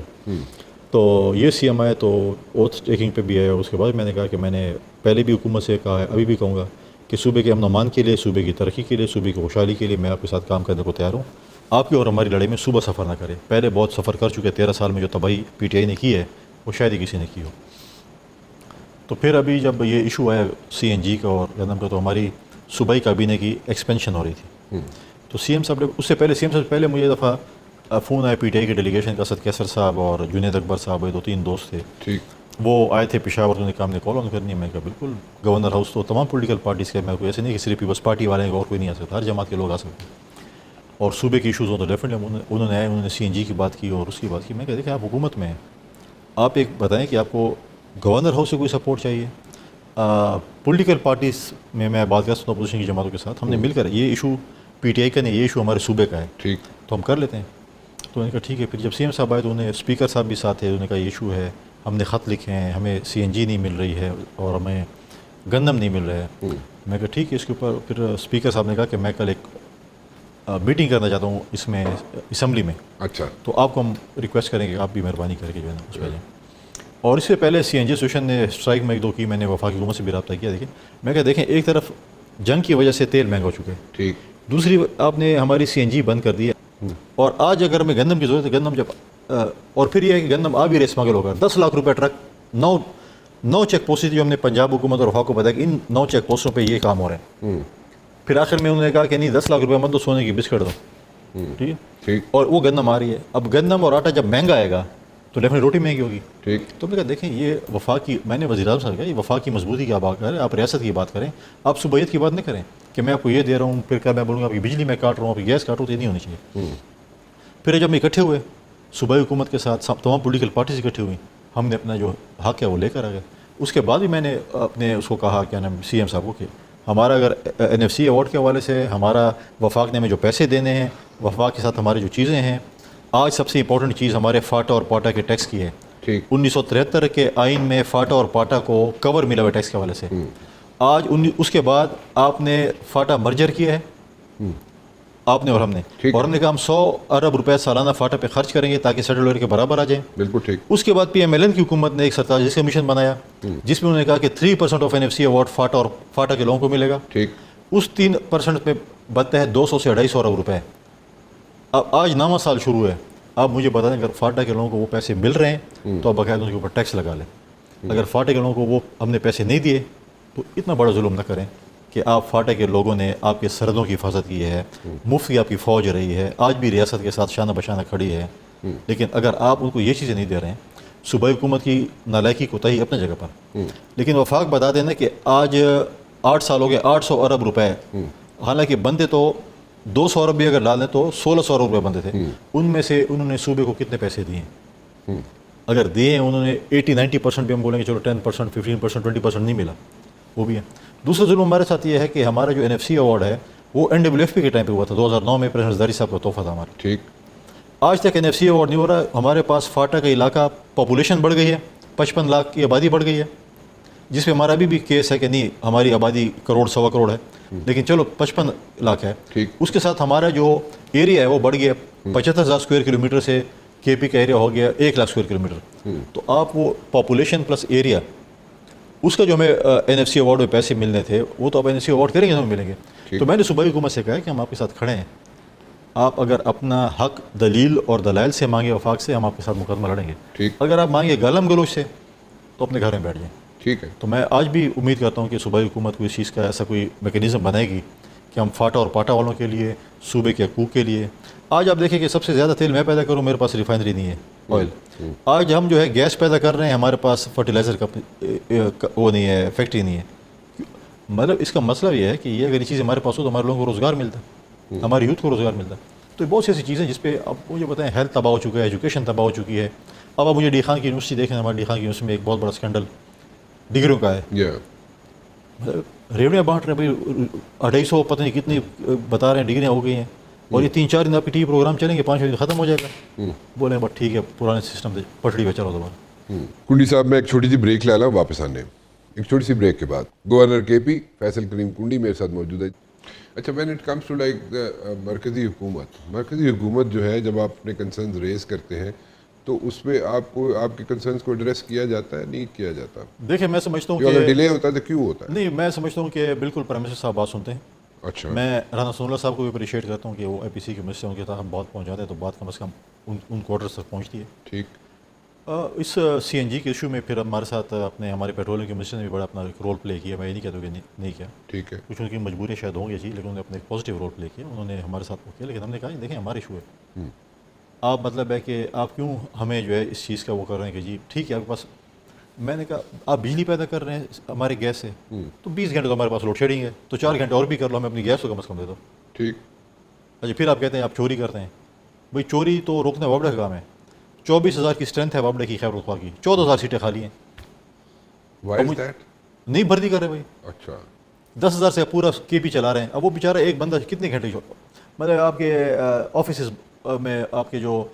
تو یہ سی ایم آئے تو اوتھ ٹیکنگ پہ بھی آیا. اس کے بعد میں نے کہا کہ میں نے پہلے بھی حکومت سے کہا ہے، ابھی بھی کہوں گا کہ صوبے کے امن و امان کے لیے، صوبے کی ترقی کے لیے، صوبے کی خوشحالی کے لیے میں آپ کے ساتھ کام کرنے کو تیار ہوں. آپ کی اور ہماری لڑائی میں صوبہ سفر نہ کرے. پہلے بہت سفر کر چکے، 13 سال میں جو تباہی پی ٹی آئی نے کی ہے وہ شاید ہی کسی نے کی ہو. تو پھر ابھی جب یہ ایشو آیا سی این جی کا اور گندم کا تو ہماری صوبائی کابینہ کی ایکسپینشن ہو رہی تھی. تو سی ایم صاحب نے اس سے پہلے سی ایم صاحب سے پہلے مجھے دفعہ فون آیا پی ٹی آئی کے ڈیلیگیشن کا، اسد کیسر صاحب اور جنید اکبر صاحب، 2-3 دوست تھے. ٹھیک. وہ آئے تھے پشاور، انہوں نے کہا ہم نے کال آن کرنی ہے. میں کہا بالکل، گورنر ہاؤس تو تمام پولیٹیکل پارٹیز کے، میں کوئی ایسے نہیں کہ صرف پیپلز پارٹی والے ہیں اور کوئی نہیں آ سکتا، ہر جماعت کے لوگ آ سکتے ہیں. اور صوبے کے ایشوز ہوں تو ڈیفینیٹلی انہوں نے آئے، انہوں نے سی این جی کی بات کی اور اس کی بات کی. میں کہا دیکھیں آپ حکومت میں ہیں، آپ ایک بتائیں کہ آپ کو گورنر ہاؤس سے کوئی سپورٹ چاہیے. پولیٹیکل پارٹیز میں بات کر سکتا ہوں اپوزیشن کی جماعتوں کے ساتھ، ہم نے مل کر یہ ایشو پی ٹی آئی کا نہیں، یہ ایشو ہمارے صوبے کا ہے. ٹھیک. تو ہم کر لیتے ہیں. تو انہوں نے کہا ٹھیک ہے. پھر جب سی ایم صاحب آئے تو انہیں اسپیکر صاحب بھی ساتھ تھے، انہوں نے کہا یہ ایشو ہے، ہم نے خط لکھے ہیں، ہمیں سی این جی نہیں مل رہی ہے اور ہمیں گندم نہیں مل رہا ہے. میں کہا ٹھیک ہے. اس کے اوپر پھر اسپیکر صاحب نے کہا کہ میں کل ایک میٹنگ کرنا چاہتا ہوں اس میں اسمبلی میں. اچھا. تو آپ کو ہم ریکویسٹ کریں گے آپ بھی مہربانی کر کے جو ہے نا اس پہ جائیں. اور اس سے پہلے سی این جی ایسوسیشن نے اسٹرائک میں 1-2 کی، میں نے وفاقی حکومت سے بھی رابطہ کیا. دیکھیں میں کہا دیکھیں ایک طرف جنگ کی وجہ سے تیل مہنگا ہو چکے، ٹھیک. دوسری آپ نے ہماری سی این جی بند کر دی ہے. اور آج اگر ہمیں گندم کی ضرورت ہے، گندم جب اور پھر یہ ہے کہ گندم آ بھی رہے اسمگل ہو کر 10 لاکھ روپے ٹرک، 9 چیک پوسٹ جو ہم نے پنجاب حکومت اور وفاق کو بتایا کہ ان 9 چیک پوسٹوں پہ یہ کام ہو رہے ہیں. پھر آخر میں انہوں نے کہا کہ نہیں 10 لاکھ روپے مت دو، سونے کی بسکٹ دو. ٹھیک ہے. اور وہ گندم آ رہی ہے. اب گندم اور آٹا جب مہنگا آئے گا تو ڈیفینیٹ روٹی مہنگی ہوگی. ٹھیک. تو میں کہا دیکھیں یہ وفاق کی، میں نے وزیر اعظم صاحب کہا یہ وفاق کی مضبوطی کی بات کریں، آپ ریاست کی بات کریں، آپ صوبیت کی بات نہیں کریں کہ میں آپ کو یہ دے رہا ہوں پھر کیا میں بولوں گا آپ کی بجلی میں کاٹ رہا ہوں، آپ کی گیس کاٹ رہا ہوں. تو یہ نہیں ہونی چاہیے. پھر جب ہم اکٹھے ہوئے صوبائی حکومت کے ساتھ، تمام پولیٹیکل پارٹیز اکٹھی ہوئی، ہم نے اپنا جو حق ہے وہ لے کر آ گئے. اس کے بعد بھی میں نے اپنے اس کو کہا کیا نام سی ایم صاحب کو کہ ہمارا اگر این ایف سی ایوارڈ کے حوالے سے ہمارا وفاق نے ہمیں جو پیسے دینے ہیں، وفاق کے ساتھ ہماری جو چیزیں ہیں، آج سب سے امپورٹنٹ چیز ہمارے فاٹا اور پاٹا کے ٹیکس کی ہے. 1973 کے آئین میں فاٹا اور پاٹا کو کور ملا ہوا ٹیکس کے حوالے سے. آج اس کے بعد آپ نے فاٹا مرجر کیا ہے آپ نے اور ہم نے، اور ہم نے کہا ہم 100 ارب روپے سالانہ فاٹا پہ خرچ کریں گے تاکہ سیٹل ویئر کے برابر آ جائیں. بالکل ٹھیک. اس کے بعد پی ایم ایل این کی حکومت نے ایک سرتاجی کمیشن بنایا جس میں انہوں نے کہا کہ 3% of N F C award FATA اور فاٹا کے لوگوں کو ملے گا. ٹھیک. اس 3% پہ بنتا ہے 200 سے 250 ارب روپے. اب آج نامہ سال شروع ہے، آپ مجھے بتا دیں اگر فاٹا کے لوگوں کو وہ پیسے مل رہے ہیں تو آپ باقاعدہ ان کے اوپر ٹیکس لگا لیں. اگر فاٹا کے لوگوں کو وہ ہم نے پیسے نہیں دیے تو اتنا بڑا ظلم نہ کریں کہ آپ فاٹا کے لوگوں نے آپ کے سرحدوں کی حفاظت کی ہے، مفت کی آپ کی فوج رہی ہے، آج بھی ریاست کے ساتھ شانہ بشانہ کھڑی ہے. لیکن اگر آپ ان کو یہ چیزیں نہیں دے رہے ہیں، صوبائی حکومت کی نالائکی کوتاہی اپنے جگہ پر. لیکن وفاق بتا دینا کہ آج 8 سال ہو گئے 800 ارب روپے، حالانکہ بندے تو 200 ارب بھی اگر ڈالیں تو 1600 ارب روپے بندے تھے. ان میں سے انہوں نے صوبے کو کتنے پیسے دیے ہیں؟ اگر دیے ہیں انہوں نے 80-90% بھی ہم بولیں گے چلو 10%, 15%, 20% نہیں ملا، وہ بھی ہے. دوسرا ظلم ہمارے ساتھ یہ ہے کہ ہمارا جو این ایف سی ایوارڈ ہے وہ این ڈبلیو ایف پی کے ٹائم پہ ہوا تھا، 2009 میں پریزیڈنٹ زرداری صاحب کا تحفہ تھا ہمارا. ٹھیک. آج تک این ایف سی ایوارڈ نہیں ہو رہا. ہمارے پاس فاٹا کا علاقہ پاپولیشن بڑھ گئی ہے، 55 لاکھ کی آبادی بڑھ گئی ہے، جس پہ ہمارا بھی کیس ہے کہ نہیں ہماری آبادی 1 کروڑ 1.25 کروڑ ہے، لیکن چلو 55 لاکھ ہے. اس کے ساتھ ہمارا جو ایریا ہے وہ بڑھ گیا 75,000 اسکوائر کلومیٹر سے کے پی کا ایریا ہو گیا 1 لاکھ اسکوائر کلومیٹر. تو آپ وہ پاپولیشن پلس ایریا اس کا جو ہمیں NFC ایوارڈ میں پیسے ملنے تھے وہ تو آپ NFC ایوارڈ کریں گے تو ہمیں ملیں گے. تو میں نے صوبائی حکومت سے کہا کہ ہم آپ کے ساتھ کھڑے ہیں, آپ اگر اپنا حق دلیل اور دلائل سے مانگے وفاق سے, ہم آپ کے ساتھ مقدمہ لڑیں گے. اگر آپ مانگے گالم گلوچ سے تو اپنے گھر میں بیٹھ جائیں. ٹھیک ہے. تو میں آج بھی امید کرتا ہوں کہ صوبائی حکومت کو اس چیز کا ایسا کوئی میکینزم بنائے گی کہ ہم فاٹا اور پاٹا والوں کے لیے, صوبے کے حقوق کے لیے. آج آپ دیکھیں کہ سب سے زیادہ تیل میں پیدا کروں, میرے پاس ریفائنری نہیں ہے آئل. آج ہم جو ہے گیس پیدا کر رہے ہیں, ہمارے پاس فرٹیلائزر کا وہ نہیں ہے, فیکٹری نہیں ہے. مطلب اس کا مسئلہ یہ ہے کہ یہ اگر یہ چیز ہمارے پاس ہو تو ہمارے لوگوں کو روزگار ملتا ہے, ہماری یوتھ کو روزگار ملتا ہے. تو بہت سی ایسی چیزیں جس پہ اب مجھے بتائیں, ہیلتھ تباہ ہو چکا ہے, ایجوکیشن تباہ ہو چکی ہے. اب آپ مجھے ڈی خان کی یونیورسٹی دیکھیں, ہمارے ڈی خان کی یونیورسٹی میں ایک بہت بڑا اسکینڈل ڈگریوں کا ہے. ریوڑیاں بانٹ رہے ہیں بھائی, 250 پتہ نہیں کتنی بتا رہے ہیں ڈگریاں ہو گئی ہیں, اور یہ 3-4 دن آپ کی ٹی وی پروگرام چلیں گے, 5 دن ختم ہو جائے گا. بولیں بس ٹھیک ہے, پرانے سسٹم سے پٹڑی پہ چلو دوبارہ. کنڈی صاحب میں ایک چھوٹی سی بریک لے رہا ہوں, واپس آنے ایک چھوٹی سی بریک کے بعد governor K P Faisal Karim کنڈی میرے ساتھ موجود ہے. اچھا, when it comes to like مرکزی حکومت جو ہے, جب آپ اپنے کنسرنز ریز کرتے ہیں تو اس پہ آپ کو آپ کے کنسرنز کو ایڈریس کیا جاتا ہے, نہیں کیا جاتا؟ دیکھیں میں سمجھتا ہوں کہ اگر کہ ڈیلے ہوتا ہے تو کیوں ہوتا ہے؟ نہیں, میں سمجھتا ہوں کہ بالکل پرائم منسٹر صاحب بات سنتے ہیں. اچھا, میں رانا ثناء اللہ صاحب کو بھی اپریشیٹ کرتا ہوں کہ وہ APC کے منسٹر کے ساتھ ہم بات پہنچاتے ہیں تو بات کم از کم ان کوارٹرز تک پہنچتی ہے. ٹھیک. اس CNG کے ایشو میں پھر ہمارے ساتھ ہمارے پیٹرولیم کے منسٹر نے بھی بڑا اپنا ایک رول پلے کیا. میں یہ نہیں کہتا کہ نہیں کیا, ٹھیک ہے, کچھ ان کی مجبوری شاید ہوں گی جی, لیکن انہوں نے اپنا ایک پازیٹیو رول پلے کیا, انہوں نے ہمارے ساتھ وہ کیا. لیکن ہم نے کہا دیکھیں ہمارا ایشو ہے, آپ مطلب ہے کہ آپ کیوں ہمیں جو ہے اس چیز کا وہ کر رہے ہیں کہ جی ٹھیک ہے آپ کے پاس, میں نے کہا آپ بجلی پیدا کر رہے ہیں ہمارے گیس سے, تو 20 گھنٹے تو ہمارے پاس لوڈ شیڈنگ ہے, تو 4 گھنٹے اور بھی کر لو, ہمیں اپنی گیس کو کم از کم دے دو. ٹھیک. اچھا, پھر آپ کہتے ہیں آپ چوری کرتے ہیں. بھائی چوری تو روکنا وابڈے کا کام ہے. 24,000 کی اسٹرینتھ ہے وابڈے کی خیبر پختونخوا کی, 14,000 سیٹیں خالی ہیں. Why is that? نہیں بھرتی کر رہے بھائی. اچھا, 10,000 سے پورا KP چلا رہے ہیں. اب وہ بیچارہ ایک بندہ کتنے گھنٹے مطلب آپ کے آفیسز میں آپ کے جو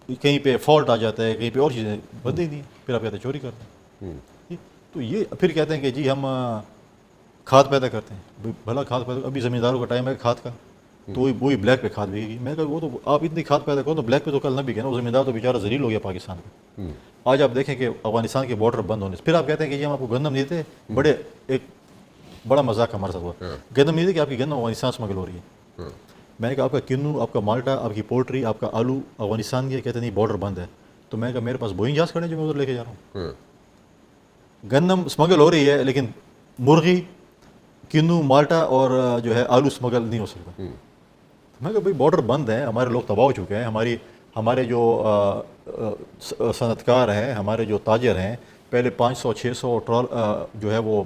کہیں پہ فالٹ آ جاتا ہے, کہیں پہ اور چیزیں بندے ہی نہیں, پھر آپ کہتے ہیں چوری کرتے ہیں. تو یہ پھر کہتے ہیں کہ جی ہم کھاد پیدا کرتے ہیں. بھلا کھاد پیدا, ابھی زمینداروں کا ٹائم ہے کھاد کا, تو وہی بلیک پہ کھاد بکے گی. میں نے کہا وہ تو آپ اتنی کھاد پیدا کرو تو بلیک پہ تو کل نہ بکے نا, وہ زمیندار تو بیچارہ ذلیل ہو گیا پاکستان کا. آج آپ دیکھیں کہ افغانستان کے بارڈر بند ہونے سے پھر آپ کہتے ہیں کہ جی ہم آپ کو گندم نہیں دیتے. ایک بڑا مذاق ہمارے ساتھ ہوا, گندم نہیں دیتے کہ آپ کی گندم افغانستان سے اسمگل ہو رہی ہے. میں نے کہا آپ کا کنو, آپ کا مالٹا, آپ کی پولٹری, آپ کا آلو افغانستان کی, کہتے نہیں بارڈر بند ہے. تو میں نے کہا میرے پاس بوئنگ جہاز کھڑے ہیں جو میں ادھر لے کے جا رہا ہوں. گندم اسمگل ہو رہی ہے لیکن مرغی, کنو, مالٹا اور جو ہے آلو اسمگل نہیں ہو سکتا. میں کہا بھائی بارڈر بند ہے, ہمارے لوگ تباہ ہو چکے ہیں. ہمارے جو صنعت کار ہیں, ہمارے جو تاجر ہیں, پہلے 500-600 جو ہے وہ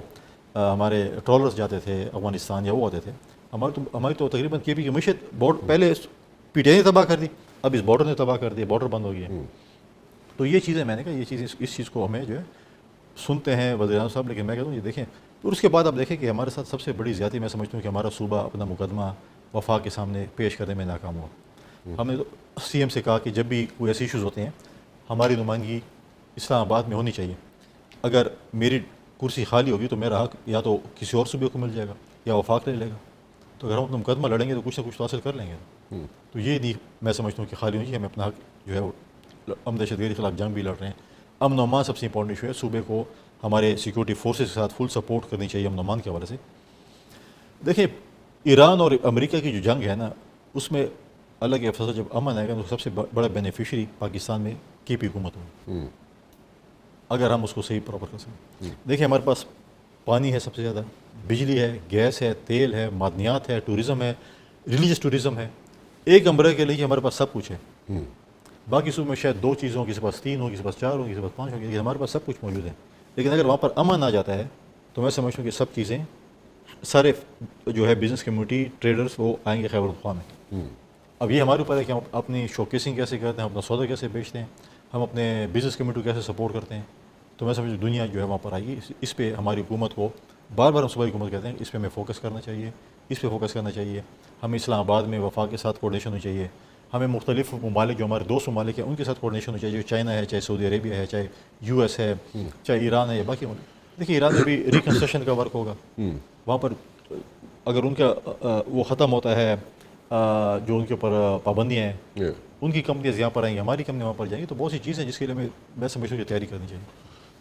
ہمارے ٹرالرز جاتے تھے افغانستان یا وہ ہوتے تھے. ہماری تو تقریباً KP کی معیشت پہلے PTI نے تباہ کر دی, اب اس بارڈر نے تباہ کر دی, بارڈر بند ہو گیا. تو یہ چیزیں میں نے کہا یہ چیز اس چیز کو ہمیں جو ہے سنتے ہیں وزیر اعظم صاحب, لیکن میں کہتا ہوں یہ دیکھیں. اور اس کے بعد آپ دیکھیں کہ ہمارے ساتھ سب سے بڑی زیادتی میں سمجھتا ہوں کہ ہمارا صوبہ اپنا مقدمہ وفاق کے سامنے پیش کرنے میں ناکام ہوا. ہم نے تو CM سے کہا کہ جب بھی کوئی ایسے ایشوز ہوتے ہیں ہماری نمائندگی اسلام آباد میں ہونی چاہیے. اگر میری کرسی خالی ہوگی تو میرا حق یا تو کسی اور صوبے کو مل جائے گا یا وفاق لے لے گا. تو اگر ہم اپنا مقدمہ لڑیں گے تو کچھ نہ کچھ تو حاصل کر لیں گے. تو یہ نہیں میں سمجھتا ہوں کہ خالی ہونی چاہیے. ہمیں اپنا حق جو ہے وہ ہم دہشت گردی کے خلاف جنگ بھی لڑ رہے ہیں. امن و امان سب سے امپورٹنٹ ایشو ہے. صوبے کو ہمارے سیکورٹی فورسز کے ساتھ فل سپورٹ کرنی چاہیے امن و امان کے حوالے سے. دیکھیں ایران اور امریکہ کی جو جنگ ہے نا, اس میں اللہ کے فضل جب امن آئے گا تو سب سے بڑا بینیفیشری پاکستان میں KP حکومت ہوگی, اگر ہم اس کو صحیح پراپر کر سکیں. دیکھیں ہمارے پاس پانی ہے سب سے زیادہ, بجلی ہے, گیس ہے, تیل ہے, معدنیات ہے, ٹورزم ہے, ریلیجس ٹورزم ہے. ایک امبرے کے لیے ہمارے پاس سب کچھ ہے. باقی صوبوں میں شاید 2 چیزوں کسی پاس 3 ہو, کسی پاس 4 ہو, کسی پاس 5 ہو, لیکن ہمارے پاس سب کچھ موجود ہے. لیکن اگر وہاں پر امن آ جاتا ہے تو میں سمجھتا ہوں کہ سب چیزیں سارے جو ہے بزنس کمیونٹی ٹریڈرز وہ آئیں گے خیبر پختونخوا میں. اب یہ ہمارے اوپر ہے کہ ہم اپنی شوکیسنگ کیسے کرتے ہیں, ہم اپنا سودا کیسے بیچتے ہیں, ہم اپنے بزنس کمیونٹی کو کیسے سپورٹ کرتے ہیں. تو میں سمجھتا ہوں دنیا جو ہے وہاں پر آئے گی. اس پہ ہماری حکومت کو بار بار ہم صوبائی حکومت کہتے ہیں اس پہ ہمیں فوکس کرنا چاہیے, اس پہ فوکس کرنا چاہیے. ہمیں اسلام آباد میں وفاق کے ساتھ کوآرڈینیشن ہونی چاہیے. ہمیں مختلف ممالک جو ہمارے 2 ممالک ہیں ان کے ساتھ کوآرڈینیشن ہونی چاہیے, جو چائنا ہے, چاہے سعودی عربیہ ہے, چاہے US ہے, چاہے ایران ہے یا باقی ممالک. دیکھیے ایران میں بھی ریکنسٹرکشن کا ورک ہوگا. وہاں پر اگر ان کا وہ ختم ہوتا ہے جو ان کے اوپر پابندیاں ہیں, ان کی کمپنیز یہاں پر آئیں گی, ہماری کمپنی وہاں پر جائیں گی. تو بہت سی چیزیں جس کے لیے میں سمجھتا ہوں کہ تیاری کرنی چاہیے.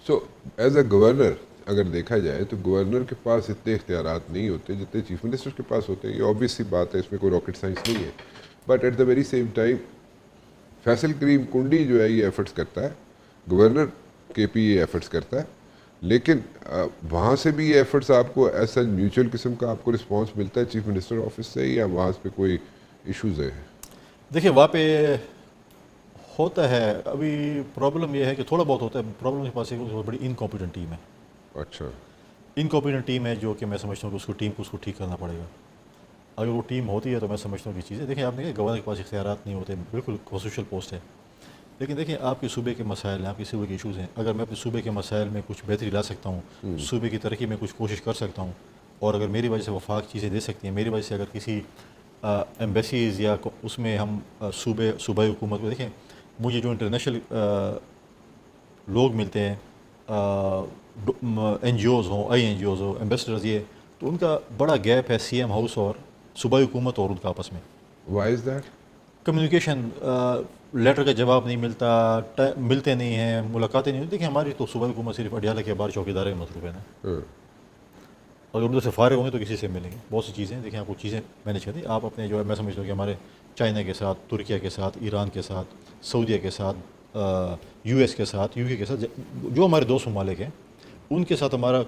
سو ایز اے گورنر اگر دیکھا جائے تو گورنر کے پاس اتنے اختیارات نہیں ہوتے جتنے چیف منسٹر کے پاس ہوتے ہیں. یہ آبویس سی بات ہے, اس میں کوئی راکٹ سائنس نہیں ہے. But at the very same time Faisal Karim Kundi جو ہے یہ ایفرٹس کرتا ہے, گورنر کے پی یہ ایفرٹس کرتا ہے, لیکن وہاں سے بھی یہ ایفرٹس آپ کو ایسا میوچل قسم کا آپ کو رسپانس ملتا ہے چیف منسٹر آفس سے, یا وہاں پہ کوئی ایشوز ہیں؟ دیکھیں وہاں پہ ہوتا ہے, ابھی پرابلم یہ ہے کہ تھوڑا بہت ہوتا ہے. پرابلم کے پاس ایک بہت بڑی انکمپیٹنٹ ٹیم ہے. اچھا, انکمپیٹنٹ ٹیم ہے جو کہ میں سمجھتا ہوں کہ اس کو ٹیم کو اس کو ٹھیک کرنا پڑے گا. اگر وہ ٹیم ہوتی ہے تو میں سمجھتا ہوں کہ چیزیں, دیکھیں آپ نے گورنر کے پاس اختیارات نہیں ہوتے, بالکل کانسٹیٹیوشنل پوسٹ ہے, لیکن دیکھیں آپ کے صوبے کے مسائل ہیں, آپ کے صوبے کے ایشوز ہیں. اگر میں اپنے صوبے کے مسائل میں کچھ بہتری لا سکتا ہوں, صوبے کی ترقی میں کچھ کوشش کر سکتا ہوں, اور اگر میری وجہ سے وفاق چیزیں دے سکتی ہیں, میری وجہ سے اگر کسی ایمبیسیز یا اس میں ہم صوبائی حکومت کو, دیکھیں مجھے جو انٹرنیشنل لوگ ملتے ہیں, این جی اوز ہوں, آئی این جی اوز ہوں, ایمبیسڈرز, یہ تو ان کا بڑا گیپ ہے سی ایم ہاؤس اور صوبائی حکومت اور ان کا آپس میں. Why is that? Communication, letter کا جواب نہیں ملتا, ملتے نہیں ہیں, ملاقاتیں نہیں ہوتی. دیکھیں ہماری تو صوبائی حکومت صرف اڈیالہ کے بار چوکیدار میں مصروف ہے نا. اگر ادھر سے فارغ ہوں گے تو کسی سے ملیں گے. بہت سی چیزیں دیکھیں آپ کو چیزیں مینیج کرتی. آپ اپنے جو ہے میں سمجھتا ہوں کہ ہمارے چائنا کے ساتھ, ترکیہ کے ساتھ, ایران کے ساتھ, سعودیہ کے ساتھ, یو ایس کے ساتھ, یو کے کے ساتھ, جو ہمارے دوست ممالک ہیں ان کے ساتھ ہمارا,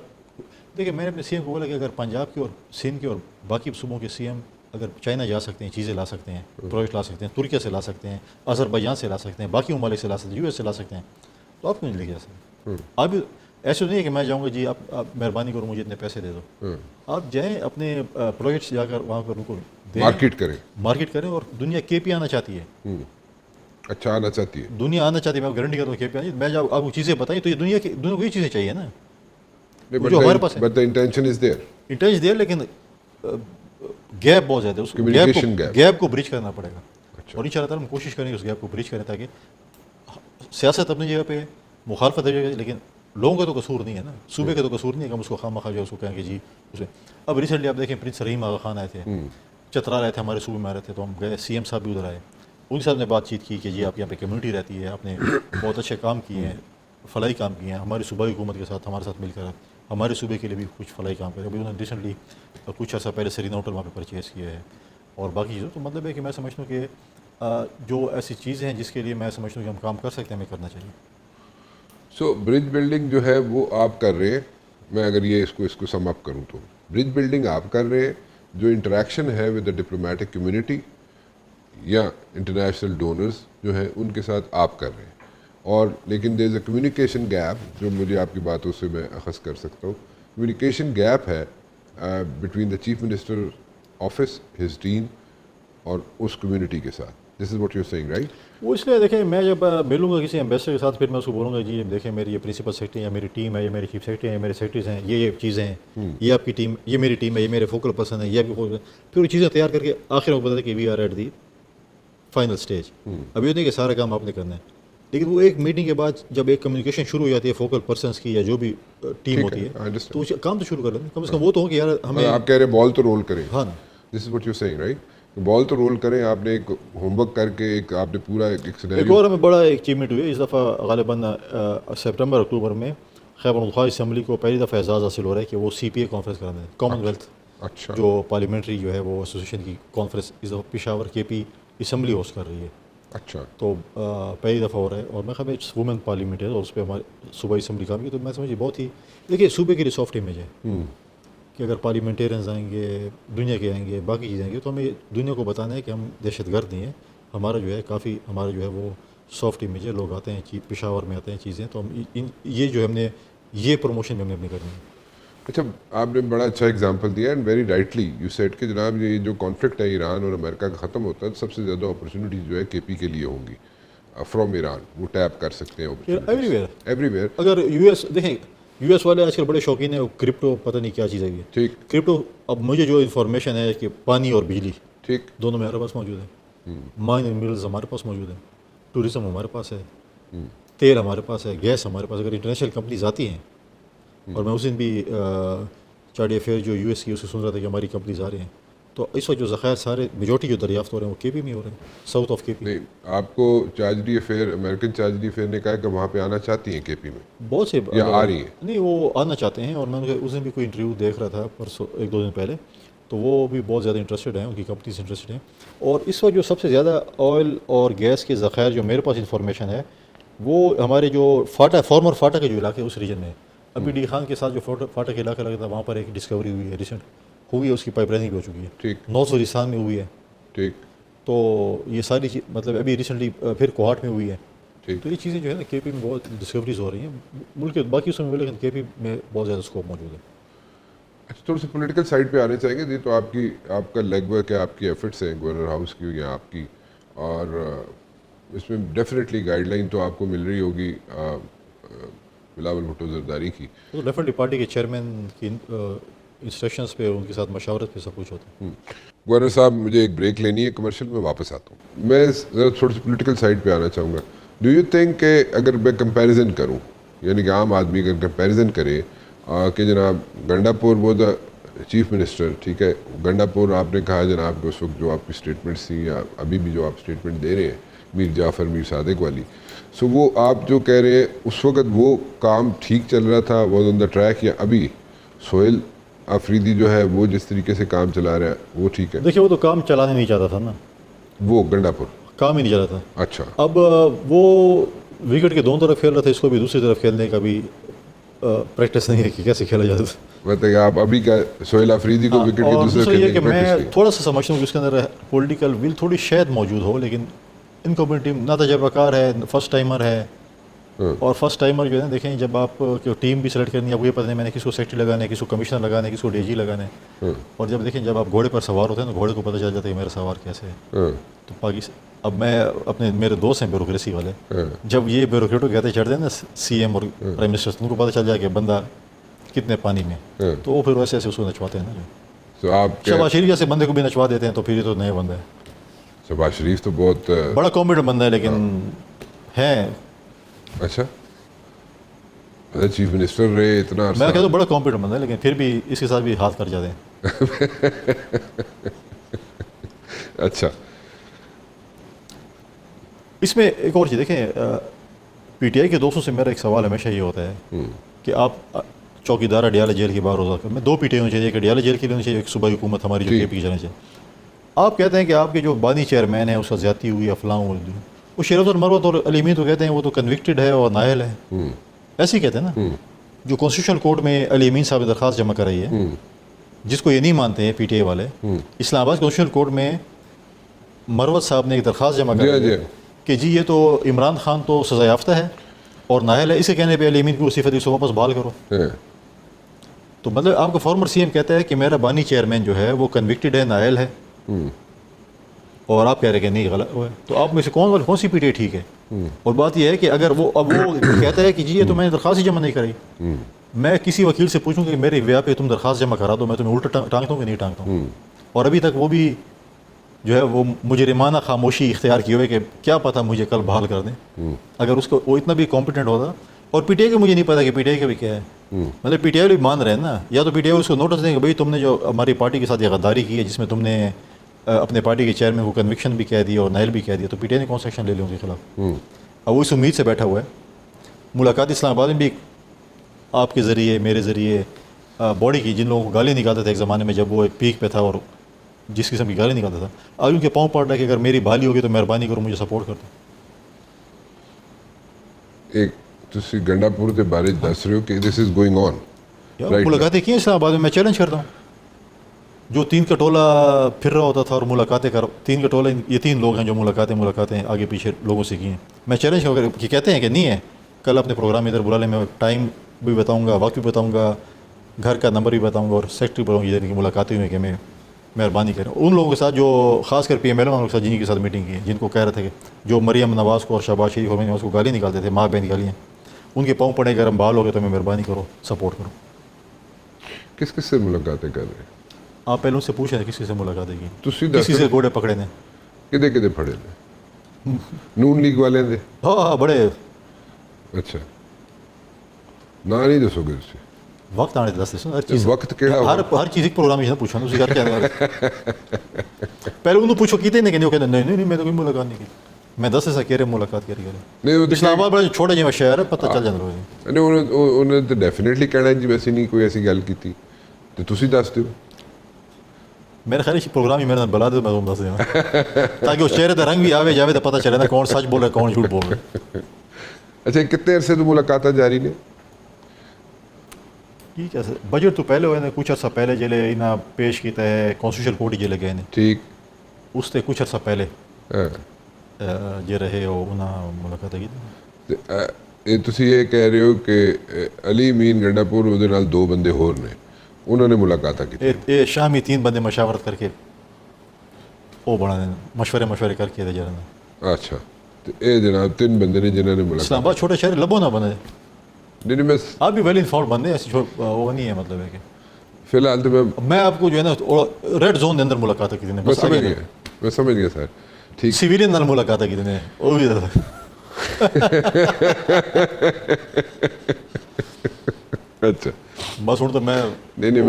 دیکھیں میں نے اپنے سی ایم کو بولا کہ اگر پنجاب کے اور سندھ کے اور باقی صوبوں کے سی ایم اگر چائنا جا سکتے ہیں, چیزیں لا سکتے ہیں, پروجیکٹ لا سکتے ہیں, ترکیہ سے لا سکتے ہیں, آذربائیجان سے لا سکتے ہیں, باقی ممالک سے لا سکتے ہیں, یو ایس سے لا سکتے ہیں, تو آپ کیوں نہیں لے کے جا سکتے؟ آپ ایسے نہیں ہے کہ میں جاؤں گا جی آپ مہربانی کرو مجھے اتنے پیسے دے دو. آپ جائیں اپنے پروجیکٹس جا کر وہاں پر ان کو مارکیٹ کریں. اور دنیا کے پی آنا چاہتی ہے, اچھا آنا چاہتی ہے, دنیا آنا چاہتی ہے. میں گارنٹی کرتا ہوں کے پی آنا, میں جب آپ کو چیزیں بتائیں تو یہ دنیا کو یہ چیزیں چاہیے نا جو ہمارے پاس ہے. But the intention is there, intention there, لیکن گیپ بہت زیادہ ہے. اس گیپ کو برج کرنا پڑے گا. اور ان شاء اللہ تعالیٰ ہم کوشش کریں گے اس گیپ کو برج کریں, تاکہ سیاست اپنی جگہ پہ ہے, مخالفت اپنی جگہ, لیکن لوگوں کا تو قصور نہیں ہے نا, صوبے کا تو قصور نہیں ہے کہ ہم اس کو خواہ مخواہ جو اس کو کہیں کہ جی اسے. اب ریسنٹلی آپ دیکھیں پرنس رحیم آغا خان آئے تھے, چترا رہے تھے, ہمارے صوبے میں آ رہے تھے, تو ہم گئے, سی ایم صاحب بھی ادھر آئے, ان کے ساتھ نے بات چیت کی کہ جی آپ یہاں پہ کمیونٹی رہتی ہے, آپ نے بہت اچھے کام کیے ہیں, فلاحی کام کیے ہیں, ہماری صوبائی حکومت کے ساتھ ہمارے ساتھ مل کر ہمارے صوبے کے لیے بھی کچھ فلاحی کام کرے. ابھی انہوں نے ریسنٹلی کچھ عرصہ پہلے سرینا ہوٹل وہاں پہ پرچیز کیا ہے اور باقی چیزوں. تو مطلب ہے کہ میں سمجھتا ہوں کہ جو ایسی چیزیں ہیں جس کے لیے میں سمجھتا ہوں کہ ہم کام کر سکتے ہیں, ہمیں کرنا چاہیے. سو برج بلڈنگ جو ہے وہ آپ کر رہے ہیں. میں اگر یہ اس کو سم اپ کروں تو برج بلڈنگ آپ کر رہے ہیں, جو انٹریکشن ہے ود دا ڈپلومیٹک کمیونٹی یا انٹرنیشنل ڈونرز جو ہیں ان کے ساتھ آپ کر رہے ہیں. اور لیکن دیر از اے کمیونیکیشن گیپ جو مجھے آپ کی باتوں سے میں اخذ کر سکتا ہوں. کمیونیکیشن گیپ ہے between the chief minister office, his team, اور اس کمیونٹی کے ساتھ. This is what you saying right? وہ اس لیے دیکھیں میں جب ملوں گا کسی ایمبیسڈر کے ساتھ, پھر میں اس کو بولوں گا جی دیکھیں میری یہ پرنسپل سیکرٹری ہے, میری ٹیم ہے, یہ میری چیف سیکرٹری ہے, میرے سیکرٹریز ہیں, یہ چیزیں ہیں, یہ آپ کی ٹیم, یہ میری ٹیم ہے, یہ میرے فوکل پرسن ہے, یہ آپ کی فوکل. پھر وہ چیزیں تیار کر کے آخر میں بتا دیں کہ we are at the final stage. ابھی یہ نہیں کہ سارا کام آپ نے کرنا ہے, لیکن وہ ایک میٹنگ کے بعد جب ایک کمیونیکیشن شروع ہو جاتی ہے فوکل پرسنس کی یا جو بھی ٹیم ہوتی ہے, تو کام تو شروع کر لیں. کم از کم وہ تو ہو کہ یار ہمیں, آپ کہہ رہے ہیں بال تو رول کریں. ہاں نا, this is what you saying right, ball تو رول کریں. آپ نے ایک ہوم ورک کر کے ایک آپ نے پورا ایک اور ہمیں بڑا اچیومنٹ ہوئی ہے اس دفعہ. غالباً سپٹمبر اکتوبر میں خیبر پختونخوا اسمبلی کو پہلی دفعہ اعزاز حاصل ہو رہا ہے کہ وہ سی پی اے کانفرنس کرانے ہیں, کامن ویلتھ, اچھا, جو پارلیمنٹری جو ہے وہ ایسوسیشن کی کانفرنس اس دفعہ پشاور کے پی اسمبلی ہوسٹ کر رہی ہے. اچھا, تو پہلی دفعہ ہو رہا ہے, اور میں خبر وومن پارلیمنٹ ہے اور اس پہ ہماری صوبائی اسمبلی کام کی. تو میں سمجھیے بہت ہی, دیکھیے صوبے کے لیے سافٹ امیج ہے کہ اگر پارلیمنٹیرینز آئیں گے, دنیا کے آئیں گے, باقی چیزیں آئیں گے, تو ہمیں دنیا کو بتانا ہے کہ ہم دہشت گرد نہیں ہیں. ہمارا جو ہے کافی ہمارا جو ہے وہ سافٹ امیج ہے. لوگ آتے ہیں پشاور میں آتے ہیں چیزیں, تو ہم یہ جو ہم نے یہ پروموشن بھی ہم نے اپنی کرنی ہے. اچھا, آپ نے بڑا اچھا اگزامپل دیا and very rightly you said کہ جناب یہ جو کانفلکٹ ہے ایران اور امریکہ کا ختم ہوتا ہے, سب سے زیادہ اپرچونیٹیز جو ہے کے پی کے لیے ہوں گی فرام ایران. وہ ٹیپ کر سکتے ہیں ایوری ویئر. اگر یو ایس دیکھیں, یو ایس والے آج کل بڑے شوقین ہیں کرپٹو, پتہ نہیں کیا چیز ہے یہ. ٹھیک, کرپٹو, اب مجھے جو انفارمیشن ہے کہ پانی اور بجلی ٹھیک, دونوں ہمارے پاس موجود ہیں, مائن اینڈ منرلز ہمارے پاس موجود ہیں, ٹورزم ہمارے پاس ہے, تیل ہمارے پاس ہے, گیس ہمارے پاس. اگر انٹرنیشنل کمپنیز آتی ہیں, اور میں اس دن بھی چارٹی افیئر جو یو ایس کی اس سے سن رہا تھا کہ ہماری کمپنیز آ رہی ہیں, تو اس وقت جو ذخائر سارے میجورٹی جو دریافت ہو رہے ہیں وہ کے پی میں ہو رہے ہیں، ساؤتھ آف کے پی. نہیں، آپ کو چارجری افیئر، امریکن چارجری افیئر نے کہا کہ وہاں پہ آنا چاہتی ہیں کے پی میں، بہت سے یا آ رہی ہیں؟ نہیں وہ آنا چاہتے ہیں، اور میں اس دن بھی کوئی انٹرویو دیکھ رہا تھا پرسوں 1-2 دن پہلے، تو وہ بھی بہت زیادہ انٹرسٹڈ ہیں، ان کی کمپنیز انٹرسٹڈ ہیں. اور اس وقت جو سب سے زیادہ آئل اور گیس کے ذخائر جو میرے پاس انفارمیشن ہے وہ ہمارے جو فارمر فاٹا کے جو علاقے اس ریجن میں ہے. ابھی ڈی خان کے ساتھ جو فاٹا کے علاقہ لگا تھا وہاں پر ایک ڈسکوری ہوئی ہے، ریسنٹ ہوئی ہے، اس کی پائپ لائننگ بھی ہو چکی ہے. ٹھیک. نارتھ وزیرستان میں ہوئی ہے. ٹھیک. تو یہ ساری چیز مطلب ابھی ریسنٹلی پھر کوہاٹ میں ہوئی ہے. ٹھیک. تو یہ چیزیں جو ہے نا کے پی میں بہت ڈسکوریز ہو رہی ہیں ملک کے باقی حصوں میں، لیکن کے پی میں بہت زیادہ اسکوپ موجود ہے. اچھا، تھوڑا سا پولیٹیکل سائڈ پہ آنے چاہیں گے. جی، تو آپ کا لیگ ورک ہے، آپ کی ایفرٹس ہیں گورنر ہاؤس کی یا آپ کی، اور اس میں ڈیفینیٹلی گائیڈ لائن تو آپ کو مل رہی ہوگی بلاول بھٹو زرداری کی. تو ڈیفینیٹلی پارٹی کے چیئرمین کی انسٹرکشنز پہ، ان کے ساتھ مشاورت پہ سب کچھ ہوتا ہے. گورنر صاحب، مجھے ایک بریک لینی ہے کمرشل میں، واپس آتا ہوں. میں ذرا تھوڑی سی پولیٹیکل سائڈ پہ آنا چاہوں گا. ڈو یو تھنک کہ اگر میں کمپیریزن کروں، یعنی کہ عام آدمی اگر کمپیریزن کرے کہ جناب گنڈا پور وہ دا چیف منسٹر، ٹھیک ہے، گنڈا پور آپ نے کہا جناب کہ اس وقت جو آپ کی اسٹیٹمنٹس تھیں یا ابھی بھی جو آپ اسٹیٹمنٹ دے رہے ہیں میر جعفر میر صادق والی، سو وہ آپ جو کہہ رہے ہیں اس وقت وہ کام ٹھیک چل رہا تھا، واز آن دا ٹریک، یا ابھی سہیل آفریدی جو ہے وہ جس طریقے سے کام چلا رہا ہے وہ ٹھیک ہے؟ دیکھیے وہ تو کام چلانے نہیں چاہتا تھا نا، وہ گنڈا پور کام ہی نہیں چلا تھا. اچھا. اب وہ وکٹ کے دونوں طرف کھیل رہا تھا، اس کو بھی دوسری طرف کھیلنے کا بھی پریکٹس نہیں ہے کہ کیسے کھیلا جاتا تھا. بتائیے آپ ابھی کیا سہیل آفریدی کو وکٹ کے اور دوسرے دوسرا یہ کھیلنے کہ کی میں پریکٹس کی؟ تھوڑا سا سمجھتا ہوں کہ اس کے اندر پولیٹیکل ول تھوڑی شاید موجود ہو، لیکن ان کمیونٹی نہ تجربہ کار ہے، فرسٹ ٹائمر ہے. اور فرسٹ ٹائمر جو ہے نا، دیکھیں جب آپ کو ٹیم بھی سلیکٹ کرنی ہے، آپ کو یہ پتہ نہیں میں نے کس کو سیکٹری لگانا ہے، کس کو کمشنر لگانا ہے، کس کو ڈی جی لگانا ہے. اور جب دیکھیں جب آپ گھوڑے پر سوار ہوتے ہیں تو گھوڑے کو پتہ چل جاتا ہے کہ میرا سوار کیسے ہے. تو پاکستان اب میں میرے دوست ہیں بیوروکریسی والے، جب یہ بیوروکریٹوں کہتے چڑھتے ہیں نا سی ایم اور پرائم منسٹر، ان کو پتہ چل جائے کہ بندہ کتنے پانی میں، تو وہ پھر ویسے ایسے اس کو نچواتے ہیں نا. تو آپ شہباز شریف جیسے بندے کو بھی نچوا دیتے ہیں، تو پھر یہ تو نیا بندہ ہے. شہباز شریف تو بہت بڑا کمپیٹنٹ بندہ ہے، لیکن ہے، اچھا چیف منسٹر رہے اتنا عرصہ. میں کہتا ہوں بڑا کمپیٹنٹ بندہ ہے، لیکن پھر بھی اس کے ساتھ بھی ہاتھ کر جاتے ہیں. اچھا. اس میں ایک اور چیز دیکھیں، پی ٹی آئی کے دوستوں سے میرا ایک سوال ہمیشہ یہ ہوتا ہے کہ آپ چوکیدار اڈیالہ جیل کے باہر روزہ میں 2 پی ٹی آئی ہونی چاہیے، ایک اڈیالہ جیل کے لیے ہونی چاہیے، ایک صوبائی حکومت ہماری جو کے پی کی چلانی چاہیے. آپ کہتے ہیں کہ آپ کے جو بانی چیئرمین ہیں اس کا زیادتی ہوئی ہے، فلاں ہوئی، وہ شریف المروت اور علی امین تو کہتے ہیں وہ تو کنوکٹڈ ہے اور نااہل ہے، ایسے ہی کہتے ہیں نا. جو کانسٹیٹیوشنل کورٹ میں علی امین صاحب نے درخواست جمع کرائی ہے، جس کو یہ نہیں مانتے ہیں پی ٹی آئی والے، اسلام آباد کانسٹیٹیوشنل کورٹ میں مروت صاحب نے ایک درخواست جمع کرائی ہے کہ جی یہ تو عمران خان تو سزا یافتہ ہے اور نااہل ہے، اسے کہنے پہ علی امین کو اسی فدی سے واپس بحال کرو. تو مطلب آپ کا فارمر سی ایم کہتا ہے کہ میرا بانی چیئرمین جو ہے وہ کنوکٹڈ ہے، نااہل ہے، اور آپ کہہ رہے ہیں کہ نہیں غلط ہے. تو آپ میں سے کون سی پی ٹی آئی ٹھیک ہے؟ اور بات یہ ہے کہ اگر وہ کہتا ہے کہ جی یہ تو میں نے درخواست ہی جمع نہیں کرائی، میں کسی وکیل سے پوچھوں کہ میرے ویا پہ تم درخواست جمع کرا دو، میں تمہیں الٹا ٹانگتا ہوں کہ نہیں ٹانگتا ہوں. اور ابھی تک وہ بھی جو ہے وہ مجرمانہ خاموشی اختیار کیے ہوئے کہ کیا پتہ مجھے کل بحال کر دیں. اگر اس کو وہ اتنا بھی کمپیٹنٹ ہوتا. اور پی ٹی آئی کا مجھے نہیں پتا کہ پی ٹی آئی کا بھی کیا ہے. مطلب پی ٹی آئی بھی مان رہے ہیں نا، یا تو پی ٹی آئی اس کو نوٹس دیں کہ بھائی تم نے جو ہماری پارٹی کے ساتھ یہ غداری کی ہے، جس میں تم نے اپنے پارٹی کے چیئرمین کو کنوکشن بھی کہہ دیا اور نائل بھی کہہ دیا، تو پی ٹی آئی نے کون سا ایکشن لے لیا ان کے خلاف. اب وہ اس امید سے بیٹھا ہوا ہے. ملاقات اسلام آباد میں بھی آپ کے ذریعے، میرے ذریعے، باڈی کی جن لوگوں کو گالی نکالتے تھے ایک زمانے میں جب وہ ایک پیک پہ تھا اور جس قسم کی گالی نکالتا تھا، آج ان کے پاؤں پڑ رہا ہے کہ اگر میری بھالی ہوگی تو مہربانی کرو مجھے سپورٹ کر دو. ایک تسی گنڈا پور کے بارے دس رہے ہو کہ دس از گوئنگ آن. ملاقاتیں کی اسلام آباد میں چیلنج کرتا ہوں. جو 3 کا ٹولہ پھر رہا ہوتا تھا اور ملاقاتیں تین کا ٹولہ، یہ 3 لوگ ہیں جو ملاقاتیں آگے پیچھے لوگوں سے کی ہیں. میں چیلنج اگر کہ کہتے ہیں کہ نہیں ہے، کل اپنے پروگرام ادھر بلا لیں، میں ٹائم بھی بتاؤں گا، وقت بھی بتاؤں گا، گھر کا نمبر بھی بتاؤں گا، اور سیکٹری بتاؤں گا کہ ملاقاتیں ہوئی کہ میں مہربانی کریں ان لوگوں کے ساتھ جو خاص کر پی ایم ایل والوں کے ساتھ جن کے ساتھ میٹنگ کی، جن کو کہہ رہے تھے کہ جو مریم نواز کو اور شہباز شریف اور مریم نواز کو گالی نکالتے تھے، ماں بہن گالیاں، ان کے پاؤں پڑے اگر ہم بحال ہو گئے تو میں مہربانی کرو سپورٹ کرو. کس کس سے ملاقاتیں کر رہے ہیں آپ پہلے ان سے پوچھیں کسی سے ملاقاتیں کی، تسی کسی سے گھوڑے پکڑے نے، کدے کدے پھڑے نے؟ نون لیگ والے دے؟ ہاں بڑے. اچھا، نا نہیں دسو گے اسے؟ وقت آنے دس دس ہر چیز وقت کیڑا ہر چیز ایک پروگرام ہی پوچھا اسی کر کے پہلے انہوں پوچھو کیتے نہیں کہ نہیں میں تو کوئی ملاقات نہیں کی میں دس ایسا کہہ رہے ملاقات کری نہیں اسلام آباد بڑا چھوٹا جہاں شہر ہے پتہ چل جانا انہوں نے تو ڈیفینیٹلی کہنا جی ویسے نہیں کوئی ایسی گل کی تو تسی دس دیو میرے خیال پروگرام ہی میرے نال بلا دو میں تم دس دیا تاکہ اس چہرے کا رنگ بھی آوے جاوے تو پتہ چلے نا کون سچ بول رہا ہے کون جھوٹ بول رہا ہے. اچھا کتنے عرصے تو ملاقاتیں جاری نے ٹھیک ہے بجٹ تو پہلے ہوئے نے کچھ عرصہ پہلے جلے انہیں پیش کیتا ہے کانسٹیٹیوشن کورٹ جلے گئے نے ٹھیک اس سے کچھ عرصہ پہلے ہاں جو رہے وہ انہیں ملاقات کی. یہ تسی یہ کہہ رہے ہو کہ علی امین گنڈا پور وہ نال دو بندے ہور نے انہوں نے ملاقاتیں کی یہ شامی تین بندے مشاورت کر کے وہ بنا مشورے کر کے دے جا رہے ہیں. اچھا تو یہ جناب تین بندے نے جنہوں نے ملاقات اسلام آباد چھوٹے شہر لبو نہ بنے نہیں میں آپ بھی ویل انفارم بندے ایسی وہ نہیں ہے مطلب ہے کہ فی الحال تو میں آپ کو جو ہے نا ریڈ زون کے اندر ملاقات کی میں سمجھ گیا سر ٹھیک سویلین نال ملاقات کی وہ بھی اچھا بس ہوں تو میں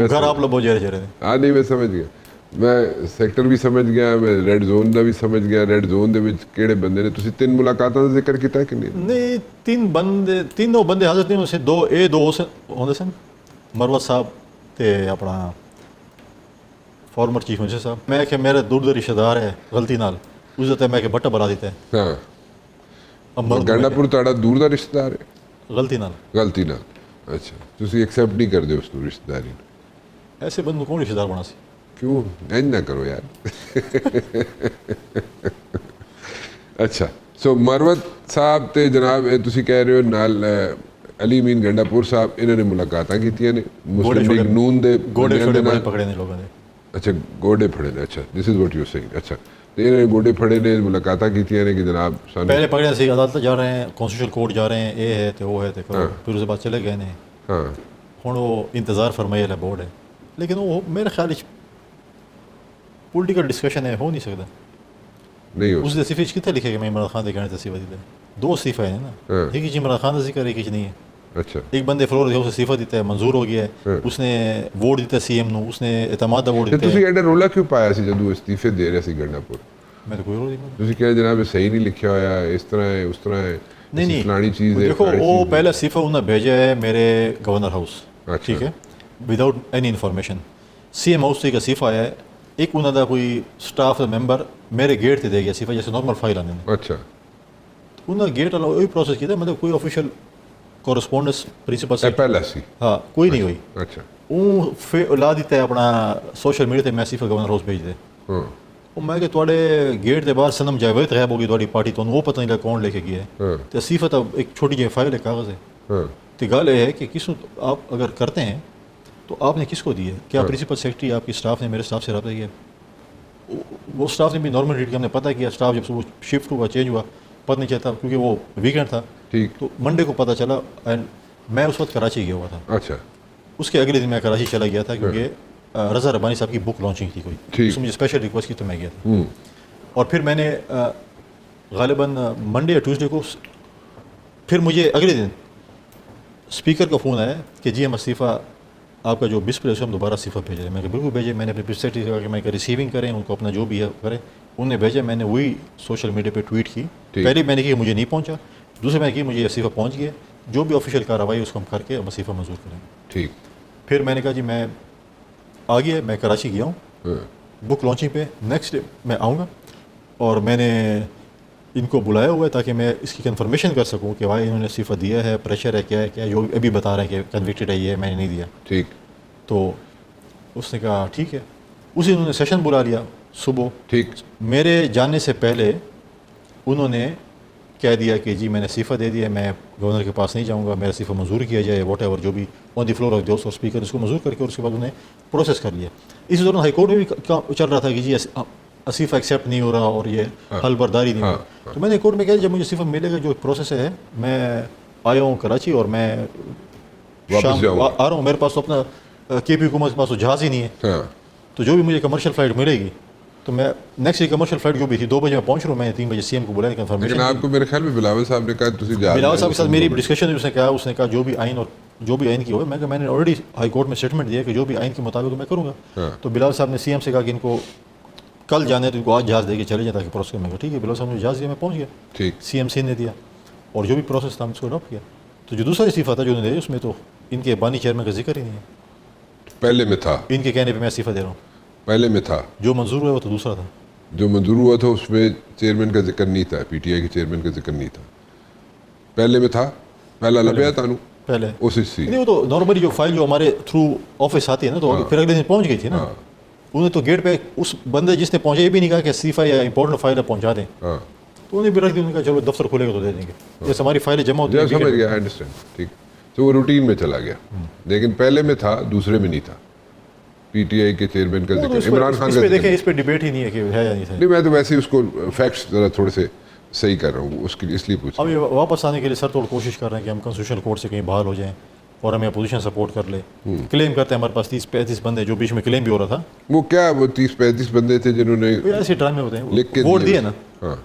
گھر آپ لبو جا رہے ہاں نہیں میں سمجھ گیا میں سیکٹر بھی سمجھ گیا میں ریڈ زون کا بھی سمجھ گیا ریڈ زون دے وچ کیڑے بندے نے تسی تین ملاقاتوں کا ذکر کیتا ہے کہ نہیں تینوں بندے حاضر تھے اسے دو ہوندے سن مروت صاحب تے اپنا فارمر چیف منسٹر صاحب میں کہ میرے دور دے رشتہ دار ہے غلطی نال اس تے میں کہ بٹا بنا دیتا ہے ہاں گنڈا پور تہاڈا دور دا رشتہ دار ہے غلطی نال اچھا تسی ایکسیپٹ نہیں کردے اس نو رشتہ داری ایسے بندے کون رشتہ دار بنا سی کیوں اینج نہ کرو یار اچھا سو مروت صاحب تے جناب تسی کہہ رہے ہو نال علی امین گنڈا پور صاحب انہوں نے ملاقاتیں کیتیاں نے مسلم لیگ نون دے گوڑے پکڑے نے لوگوں نے اچھا گوڑے پھڑے نے اچھا دس از واٹ یو سیئنگ اچھا تو انہوں نے گوڑے پھڑے نے ملاقاتیں کیتیاں نے کہ جناب پہلے پکڑے سی عدالت جا رہے ہیں کانسٹیٹیوشن کورٹ جا رہے ہیں یہ ہے تو وہ ہے تو پھر اس کے بعد چلے گئے نے ہاں ہوں وہ انتظار فرمائی والا بورڈ ہے لیکن وہ میرے خیال پولیٹیکل ڈسکشن ہے ہو نہیں سکتا نہیں ہو اس دے صفحے کتنے لکھے کہ میں عمران خان کے کہنے استعفیٰ دیتا ہے دو استعفیٰ ہیں نا ایک عمران خان کا ذکر ایک نہیں ہے اچھا ایک بندے فلور اسے استعفیٰ دیتا ہے منظور ہو گیا ہے اس نے ووٹ دیتا ہے سی ایم نو اس نے اعتماد کا ووٹ دیتا ہے تسی ایڈا رولا کیوں پایا سی جدوں استعفے دے رہے سی گنڈا پور میں تو کوئی رول نہیں تسی کہہ جناب صحیح نہیں لکھیا ہویا اس طرح ہے اس طرح ہے نہیں فلانی چیز ہے دیکھو وہ پہلا استعفیٰ انہوں نے بھیجا ہے میرے گورنر ہاؤس ٹھیک ہے without any information C M house سے ایک استعفیٰ آیا ہے ایک انہوں کا کوئی اسٹاف کا ممبر میرے گیٹ سے دے گیا استعفیٰ جیسے نارمل فائل آنے اچھا انہوں نے گیٹ والا وہی پروسیس کیا تھا مطلب کوئی آفیشیل کورسپونڈنس پرنسپل سے پہلا سی ہاں کوئی نہیں ہوئی اچھا وہ لا دیتا ہے اپنا سوشل میڈیا تے میں استعفیٰ گورنر ہاؤس بھیج دے ہاں وہ میں کہ تھوڑے گیٹ کے باہر سنم جاوید غائب ہوگی تھوڑی پارٹی تو وہ پتہ نہیں لگا کون لے کے گیا ہے تو استعفیٰ تو ایک چھوٹی جی فائل ہے کاغذ ہے تو گل یہ ہے کہ کس آپ اگر کرتے ہیں تو آپ نے کس کو دی ہے کیا پرنسپل سیکرٹری آپ کی اسٹاف نے میرے اسٹاف سے رابطہ کیا وہ اسٹاف نے بھی نارمل ریٹ کیا ہم نے پتہ کیا اسٹاف جب صبح شفٹ ہوا چینج ہوا پتہ نہیں چلتا کیونکہ وہ ویکینڈ تھا ٹھیک تو منڈے کو پتہ چلا اینڈ میں اس وقت کراچی گیا ہوا تھا اچھا اس کے اگلے دن میں کراچی چلا گیا تھا کیونکہ رضا ربانی صاحب کی بک لانچنگ تھی کوئی اس مجھے اسپیشل ریکویسٹ کی تو میں گیا تھا اور پھر میں نے غالباً منڈے یا ٹیوزڈے کو پھر مجھے اگلے دن اسپیکر کا فون آیا کہ جی ہم استعفیٰ آپ کا جو ڈسپلے ہے اس کو ہم دوبارہ استعفیٰ بھیج رہے ہیں میں کہ بالکل بھیجے میں نے اپنے سیکرٹری سے کہا کہ میں کہ ریسیونگ کریں ان کو اپنا جو بھی ہے کریں انہوں نے بھیجا میں نے وہی سوشل میڈیا پہ ٹویٹ کی پہلے میں نے کہ مجھے نہیں پہنچا دوسرے میں نے کہ مجھے استعفیٰ پہنچ گیا جو بھی آفیشیل کارروائی اس کو ہم کر کے ہم استعفیٰ منظور کریں ٹھیک پھر میں نے کہا جی میں آ گیا میں کراچی گیا ہوں بک لانچنگ پہ نیکسٹ ڈے میں آؤں گا اور میں نے ان کو بلایا ہوا ہے تاکہ میں اس کی کنفرمیشن کر سکوں کہ بھائی انہوں نے استعفیٰ دیا ہے پریشر ہے کیا ہے کیا جو ابھی بتا رہے ہیں کہ کنوکٹیڈ ہے یہ میں نے نہیں دیا ٹھیک تو اس نے کہا ٹھیک ہے اسی انہوں نے سیشن بلا لیا صبح ٹھیک میرے جانے سے پہلے انہوں نے کہہ دیا کہ جی میں نے استعفیٰ دے دیا میں گورنر کے پاس نہیں جاؤں گا میرا استعفیٰ منظور کیا جائے واٹ ایور جو بھی آن دی فلور آف دی ہاؤس اور اسپیکر اس کو منظور کر کے اور اس کے بعد انہیں پروسیس کر لیا اسی دوران ہائی کورٹ میں بھی چل رہا تھا کہ جی استعفیٰ ایکسیپٹ نہیں ہو رہا اور یہ حل برداری نہیں ہو رہا تو میں نے کورٹ میں کہا جب مجھے استعفیٰ ملے گا جو پروسیس ہے میں آیا ہوں کراچی اور میں شام آ رہا ہوں میرے پاس تو اپنا کے پی حکومت کے پاس تو جہاز ہی نہیں ہے تو جو بھی مجھے کمرشل فلائٹ ملے گی تو میں نیکسٹ کمرشل فلائٹ جو بھی تھی 2 بجے میں پہنچ رہا ہوں میں 3 بجے سی ایم کو بلایا کنفرمیشن لیکن آپ کو میرے خیال میں بلاول صاحب نے کہا تسی جا بلاول صاحب کے ساتھ میری ڈسکشن اس نے کہا جو بھی آئین اور جو بھی آئین کی ہوگا. میں نے آلریڈی ہائی کورٹ میں اسٹیٹمنٹ دیا کہ جو بھی آئین کے مطابق میں کروں گا. تو بلال صاحب نے سی ایم سے کہا کہ ان کو کل جانے تو ان کو آج جہاز دے کے چلے جائیں تاکہ پروسیس میں. ٹھیک ہے, بلال صاحب نے جہاز دیا, میں پہنچ گیا. ٹھیک, سی ایم سی نے دیا اور جو بھی پروسیس تھا ہم اس کو اڈاپٹ کیا. تو جو دوسرا استعفیٰ تھا جو انہوں نے دیا اس میں تو ان کے بانی چیئرمین کا ذکر ہی نہیں ہے. پہلے میں تھا, ان کے کہنے پہ میں استعفیٰ دے رہا ہوں. پہلے میں تھا, جو منظور ہوا وہ تو دوسرا تھا. جو منظور ہوا تھا اس میں چیئرمین کا ذکر نہیں تھا, پی ٹی آئی کے چیئرمین کا ذکر نہیں تھا. پہلے میں تھا, پہلا لبیا تانوں پہلے اس سی. نہیں, وہ تو نارملی جو فائل جو ہمارے تھرو آفس آتی ہے نا تو پھر اگلے دن پہنچ گئی تھی نا. انہوں نے تو گیٹ پہ اس بندے جس نے پہنچا یہ بھی نہیں کہا کہ استعفیٰ یا امپورٹنٹ فائل پہنچا دیں. تو انہوں نے بھی رکھ دی, انہوں نے کہا چلو دفتر کھلے گا تو دے دیں گے. جیسے ہماری فائلیں جمع ہوتی ہیں. سمجھ گیا, انڈرسٹینڈ, ٹھیک. تو وہ روٹین میں چلا گیا, لیکن پہلے میں تھا, دوسرے میں نہیں تھا. پی ٹی آئی کے چیئرمین کا ذکر, عمران خان کا ذکر. دیکھیں اس پہ ڈبیٹ ہی نہیں ہے کہ ہے یا نہیں تھا. نہیں, میں تو ویسے ہی اس کو فیکٹس ذرا تھوڑے سے صحیح کر رہا ہوں, اس کے لیے اس لیے پوچھ. اب یہ واپس آنے کے لیے سر توڑ کوشش کر رہے ہیں کہ ہم کنسٹیٹیوشنل کورٹ سے کہیں باہر ہو جائیں اور ہمیں اپوزیشن سپورٹ کر لے. کلیم کرتے ہیں ہمارے پاس 30-35 بندے, جو بیچ میں کلیم بھی ہو رہا تھا. وہ کیا وہ 30-35 بندے تھے جنہوں نے ایسے ڈرامے ہوتے ہیں, لکھ کے ووٹ دیے نا. ہاں,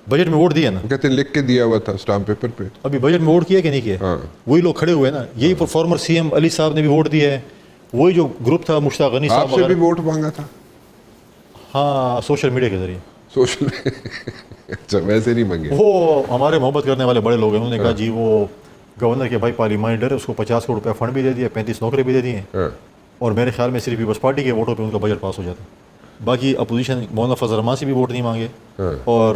بجٹ میں ووٹ دیا نا. کہتے ہیں لکھ کے دیا ہوا تھا اسٹامپ پیپر پہ. ابھی بجٹ میں ووٹ کیا کہ نہیں کیا, وہی لوگ کھڑے ہوئے نا. یہی فارمر سی ایم علی صاحب نے بھی ووٹ دیا ہے. وہی جو گروپ تھا مشتاق غنی آپ صاحب سے بھی ووٹ مانگا تھا. ہاں, سوشل میڈیا کے ذریعے. سوشل اچھا, ویسے نہیں مانگے. وہ ہمارے محبت کرنے والے بڑے لوگ ہیں, انہوں نے کہا جی وہ گورنر کے بھائی پارلیمانی ڈر ہے, اس کو 50 کروڑ روپے فنڈ بھی دے دیا, 35 نوکری بھی دے دی ہیں. اور میرے خیال میں صرف پیپلز پارٹی کے ووٹوں پہ ان کا بجٹ پاس ہو جاتا ہے. باقی اپوزیشن مولانا فضل الرحمان سے بھی ووٹ نہیں مانگے اور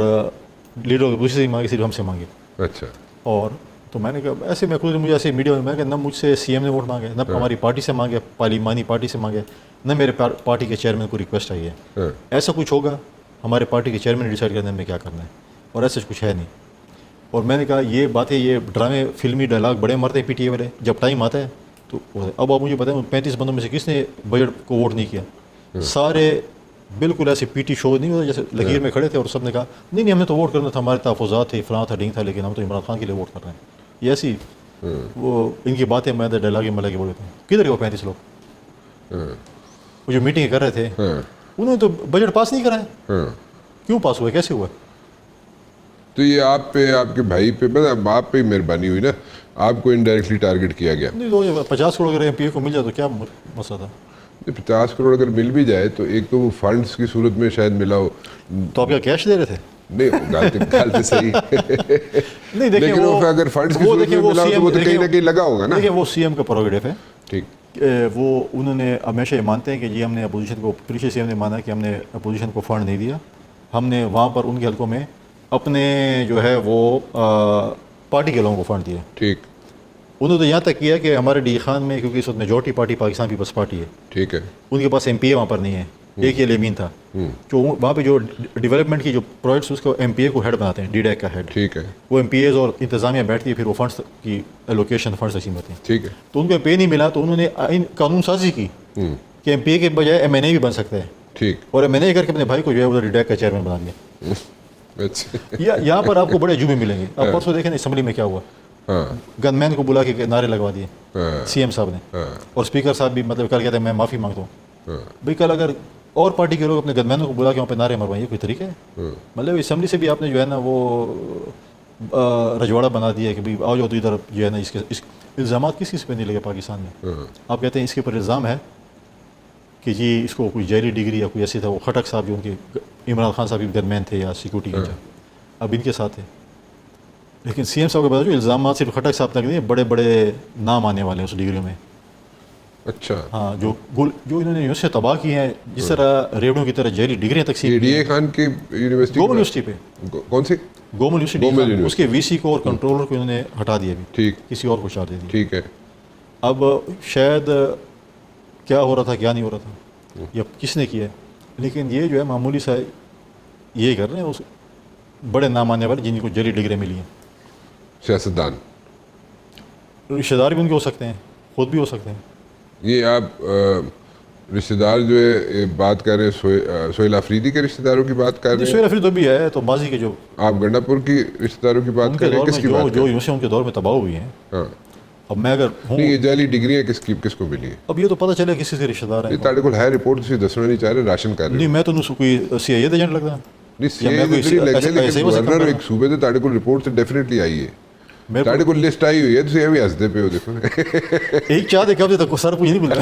لیڈر آف اپوزیشن سے مانگے, صرف ہم سے مانگے. اچھا. اور تو میں نے کہا ایسے میں خود مجھے ایسے میڈیا میں کہ نہ مجھ سے سی ایم نے ووٹ مانگے, نہ ہماری پارٹی سے مانگے, پارلیمانی پارٹی سے مانگے, نہ میرے پارٹی کے چیئرمین کو ریکویسٹ آئی ہے. ایسا کچھ ہوگا ہمارے پارٹی کے چیئرمین ڈیسائڈ کرنے میں کیا کرنا ہے, اور ایسا کچھ ہے نہیں. اور میں نے کہا یہ باتیں, یہ ڈرامے فلمی ڈائلاگ بڑے مرتے ہیں پی ٹی اے والے, جب ٹائم آتا ہے تو. اب آپ مجھے بتائیں 35 بندوں میں سے کس نے بجٹ کو ووٹ نہیں کیا؟ سارے بالکل ایسے پی ٹی شو نہیں ہوتا جیسے لکیر میں کھڑے تھے اور سب نے کہا نہیں ہم نے تو ووٹ کرنا تھا, ہمارے تحفظات تھے, فلاں تھا, ڈنگ تھا, لیکن ہم تو عمران خان کے لیے ووٹ کر رہے ہیں. یہ ایسی وہ ان کی باتیں میں ڈائلاگ میں لگے بولے تھے. کدھر گئے 35 لوگ؟ وہ جو میٹنگ کر رہے تھے انہوں نے تو بجٹ پاس نہیں کرائے. کیوں پاس ہوا, کیسے ہوا؟ تو یہ آپ پہ, آپ کے بھائی پہ, مطلب آپ پہ مہربانی ہوئی نا, آپ کو انڈائریکٹلی ٹارگٹ کیا گیا. نہیں تو 50 کروڑ اگر ایم پی اے کو مل جائے تو کیا مسئلہ تھا؟ 50 کروڑ اگر مل بھی جائے تو ایک تو وہ فنڈس کی صورت میں شاید ملا ہو. تو آپ کیا کیش دے رہے تھے؟ نہیں, غلط صحیح. نہیں دیکھیں, لیکن وہ اگر فنڈس کی صورت میں ملا ہو تو وہ تو کہیں نہ کہیں لگا ہوگا نا. دیکھیں وہ سی ایم کا پروگیٹو ہے. ٹھیک. وہ انہوں نے ہمیشہ یہ مانتے ہیں کہ جی ہم نے اپوزیشن کو, پریشی سی ایم نے مانا کہ ہم نے اپوزیشن کو فنڈ نہیں دیا, ہم نے وہاں پر ان کے حلقوں میں اپنے جو ہے وہ پارٹی کے لوگوں کو فنڈ دیا. ٹھیک. انہوں نے تو یہاں تک کیا کہ ہمارے ڈی خان میں, کیونکہ اس وقت میجورٹی پارٹی پاکستان پیپلز پارٹی ہے, ٹھیک ہے, ان کے پاس ایم پی اے وہاں پر نہیں ہے, ایک یہ لیمین تھا. جو وہاں پہ جو ڈیولپمنٹ کی جو پروجیکٹس اس کو ایم پی اے کو ہیڈ بناتے ہیں, ڈی ڈیک کا ہیڈ. ٹھیک ہے. وہ ایم پی ایز اور انتظامیہ بیٹھتی ہے, پھر وہ فنڈس کی ایلوکیشن فنڈس تقسیم ہوتے ہیں. ٹھیک ہے. تو ان کو پے نہیں ملا تو انہوں نے قانون سازی کی کہ ایم پی اے کے بجائے ایم این اے بھی بن سکتا ہے. ٹھیک. اور ایم این اے کر کے اپنے بھائی کو جو ہے وہ ڈی ڈیک کا چیئرمین بنا دیا. اچھا. یہاں پر آپ کو بڑے عجوبے ملیں گے. آپ پرسوں دیکھیں اسمبلی میں کیا ہوا, گن مین کو بلا کے نعرے لگوا دیے سی ایم صاحب نے, اور اسپیکر صاحب بھی مطلب کل کہتے ہیں میں معافی مانگتا ہوں. بھائی کل اگر اور پارٹی کے لوگ اپنے گن مینوں کو بلا کے وہاں پہ نعرے مروائیں, یہ کوئی طریقہ ہے؟ مطلب اسمبلی سے بھی آپ نے جو ہے نا وہ رجواڑا بنا دیا کہ بھائی آؤ جاؤ تو ادھر جو ہے نا. اس کے الزامات کس چیز پہ نہیں لگے پاکستان میں؟ آپ کہتے ہیں اس کے اوپر الزام ہے کہ جی اس کو کوئی جیلی ڈگری یا کوئی ایسی تھا. وہ خٹک صاحب جو ان کے عمران خان صاحب بھی گن مین تھے یا سیکورٹی کے, اب ان کے ساتھ ہے. لیکن سی ایم صاحب کے بعد جو الزامات صرف خٹک صاحب تک نہیں, بڑے بڑے نام آنے والے ہیں اس ڈگریوں میں. اچھا. ہاں, جو انہوں نے یونیورسٹی تباہ کی ہیں, جس طرح ریوڑوں کی طرح جیلی ڈگریاں تقسیم ڈی اے خان کی یونیورسٹی, گومل یونیورسٹی پہ, کون سی گومل یونیورسٹی, اس کے وی سی کو اور کنٹرولر کو انہوں نے ہٹا دیا بھی. ٹھیک. کسی اور کو چارج دے دیا. ٹھیک ہے. اب شاید کیا ہو رہا تھا کیا نہیں ہو رہا تھا یا کس نے کیا ہے, لیکن یہ جو ہے معمولی سا یہ کر رہے ہیں. اس بڑے نام آنے والے جن کو جیلی ڈگریاں ملی ہیں, سیاستدان, رشتہ دار بھی ان کے ہو سکتے ہیں, خود بھی ہو سکتے ہیں. یہ آپ رشتہ دار جو ہے بات کر رہے ہیں سہیل آفریدی کے رشتہ داروں کی بات کر رہے ہیں؟ سہیل آفریدی تو بھی ہے, تو ماضی کے جو آپ گنڈا پور کی رشتہ داروں کی بات کر رہے ہیں, کس کی بات کر رہے ہیں؟ جو یونیورسٹی ان کے دور میں تباہ ہوئی ہیں. ہاں. اب میں اگر ہوں, یہ جعلی ڈگریاں کس کو ملی ہیں؟ اب یہ تو پتہ چلے کسی سے رشتہ دار ہیں. یہ تاڑے کو ہے رپورٹ سے دسنا نہیں چاہ رہے, راشن کر رہے ہیں. نہیں میں تو کوئی سی آئی اے ایجنٹ لگتا نہیں, سی آئی اے لگ رہے, لیکن گورنر ایک صوبے سے تاڑے کو رپورٹ سے ڈیفینیٹلی آئی ہے. ساڑھے کو لسٹ آئی ہوئی ہے تسی بھی ہسدے پہ ہو دیکھو ایک چاہ دے کب تک سر پوچھ نہیں ملا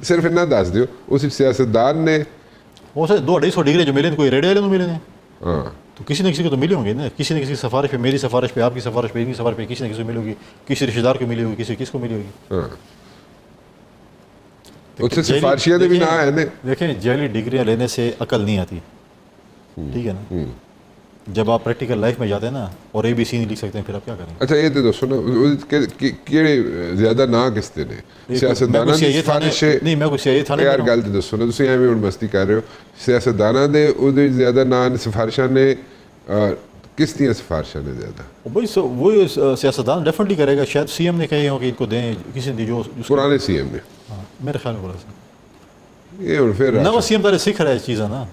صرف اتنا دس دیو اس سیاستدان نے وہ سر 200-250 ڈگری جو ملے کوئی ریڈے والے ملے ہیں ہاں تو کسی نہ کسی کو تو ملے ہوں گے نا, کسی نہ کسی سفارش پہ, میری سفارش پہ, آپ کی سفارش پہ, ان کی سفارش پہ کسی نہ کسی کو ملے ہوگی, کسی رشتہ دار کو ملی ہوگی, کسی کس کو ملی ہوگی. ہاں اس سے سفارشیاں بھی نہ آئے نا. دیکھیں جعلی ڈگریاں لینے سے عقل نہیں آتی, ٹھیک ہے نا. جب آپ پریکٹیکل لائف میں جاتے ہیں نا اور اے بی سی نہیں لکھ سکتے ہیں پھر آپ کیا کریں. اچھا یہ تو دسو نا کیڑے زیادہ نہ کستے نے سیاستداناں دی سفارش نہیں میں کچھ یہ تھا یار گل تو دسو نا تسی ایویں ہن مستی کر رہے ہو. سیاستداناں دے او دے زیادہ نہ سفارشاں نے کس دیاں سفارشاں نے زیادہ بھائی وہ سیاستدان ڈیفینیٹلی کرے گا. شاید سی ایم نے کہے ہوں کہ ان کو دیں, کسی نے جو پرانے سی ایم نے میرے خیال میں بولا سر یہ ہن پھر نو سی ایم تارے سیکھ رہا ہے چیزاں نا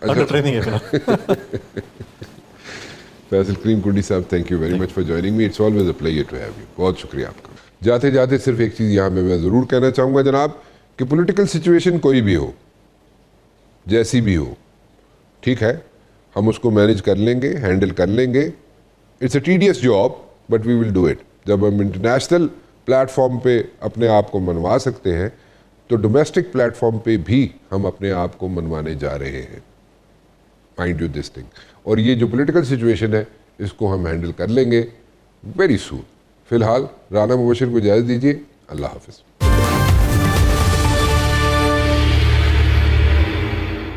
انڈر ٹریننگ ہے. فیصل کریم کنڈی صاحب thank you very much for joining me, it's always a pleasure to have you. بہت شکریہ آپ کا. جاتے جاتے صرف ایک چیز یہاں میں ضرور کہنا چاہوں گا جناب کہ پولیٹیکل سچویشن کوئی بھی ہو, جیسی بھی ہو, ٹھیک ہے, ہم اس کو مینیج کر لیں گے, ہینڈل کر لیں گے. It's a tedious job but we will do it. جب ہم انٹرنیشنل پلیٹ فارم پہ اپنے آپ کو منوا سکتے ہیں تو ڈومیسٹک پلیٹ فارم پہ بھی ہم اپنے آپ کو منوانے جا رہے ہیں. Mind you this thing. اور یہ جو پولیٹیکل سچویشن ہے اس کو ہم ہینڈل کر لیں گے ویری سون. فی الحال رانا مبشر کو اجازت دیجیے. اللہ حافظ.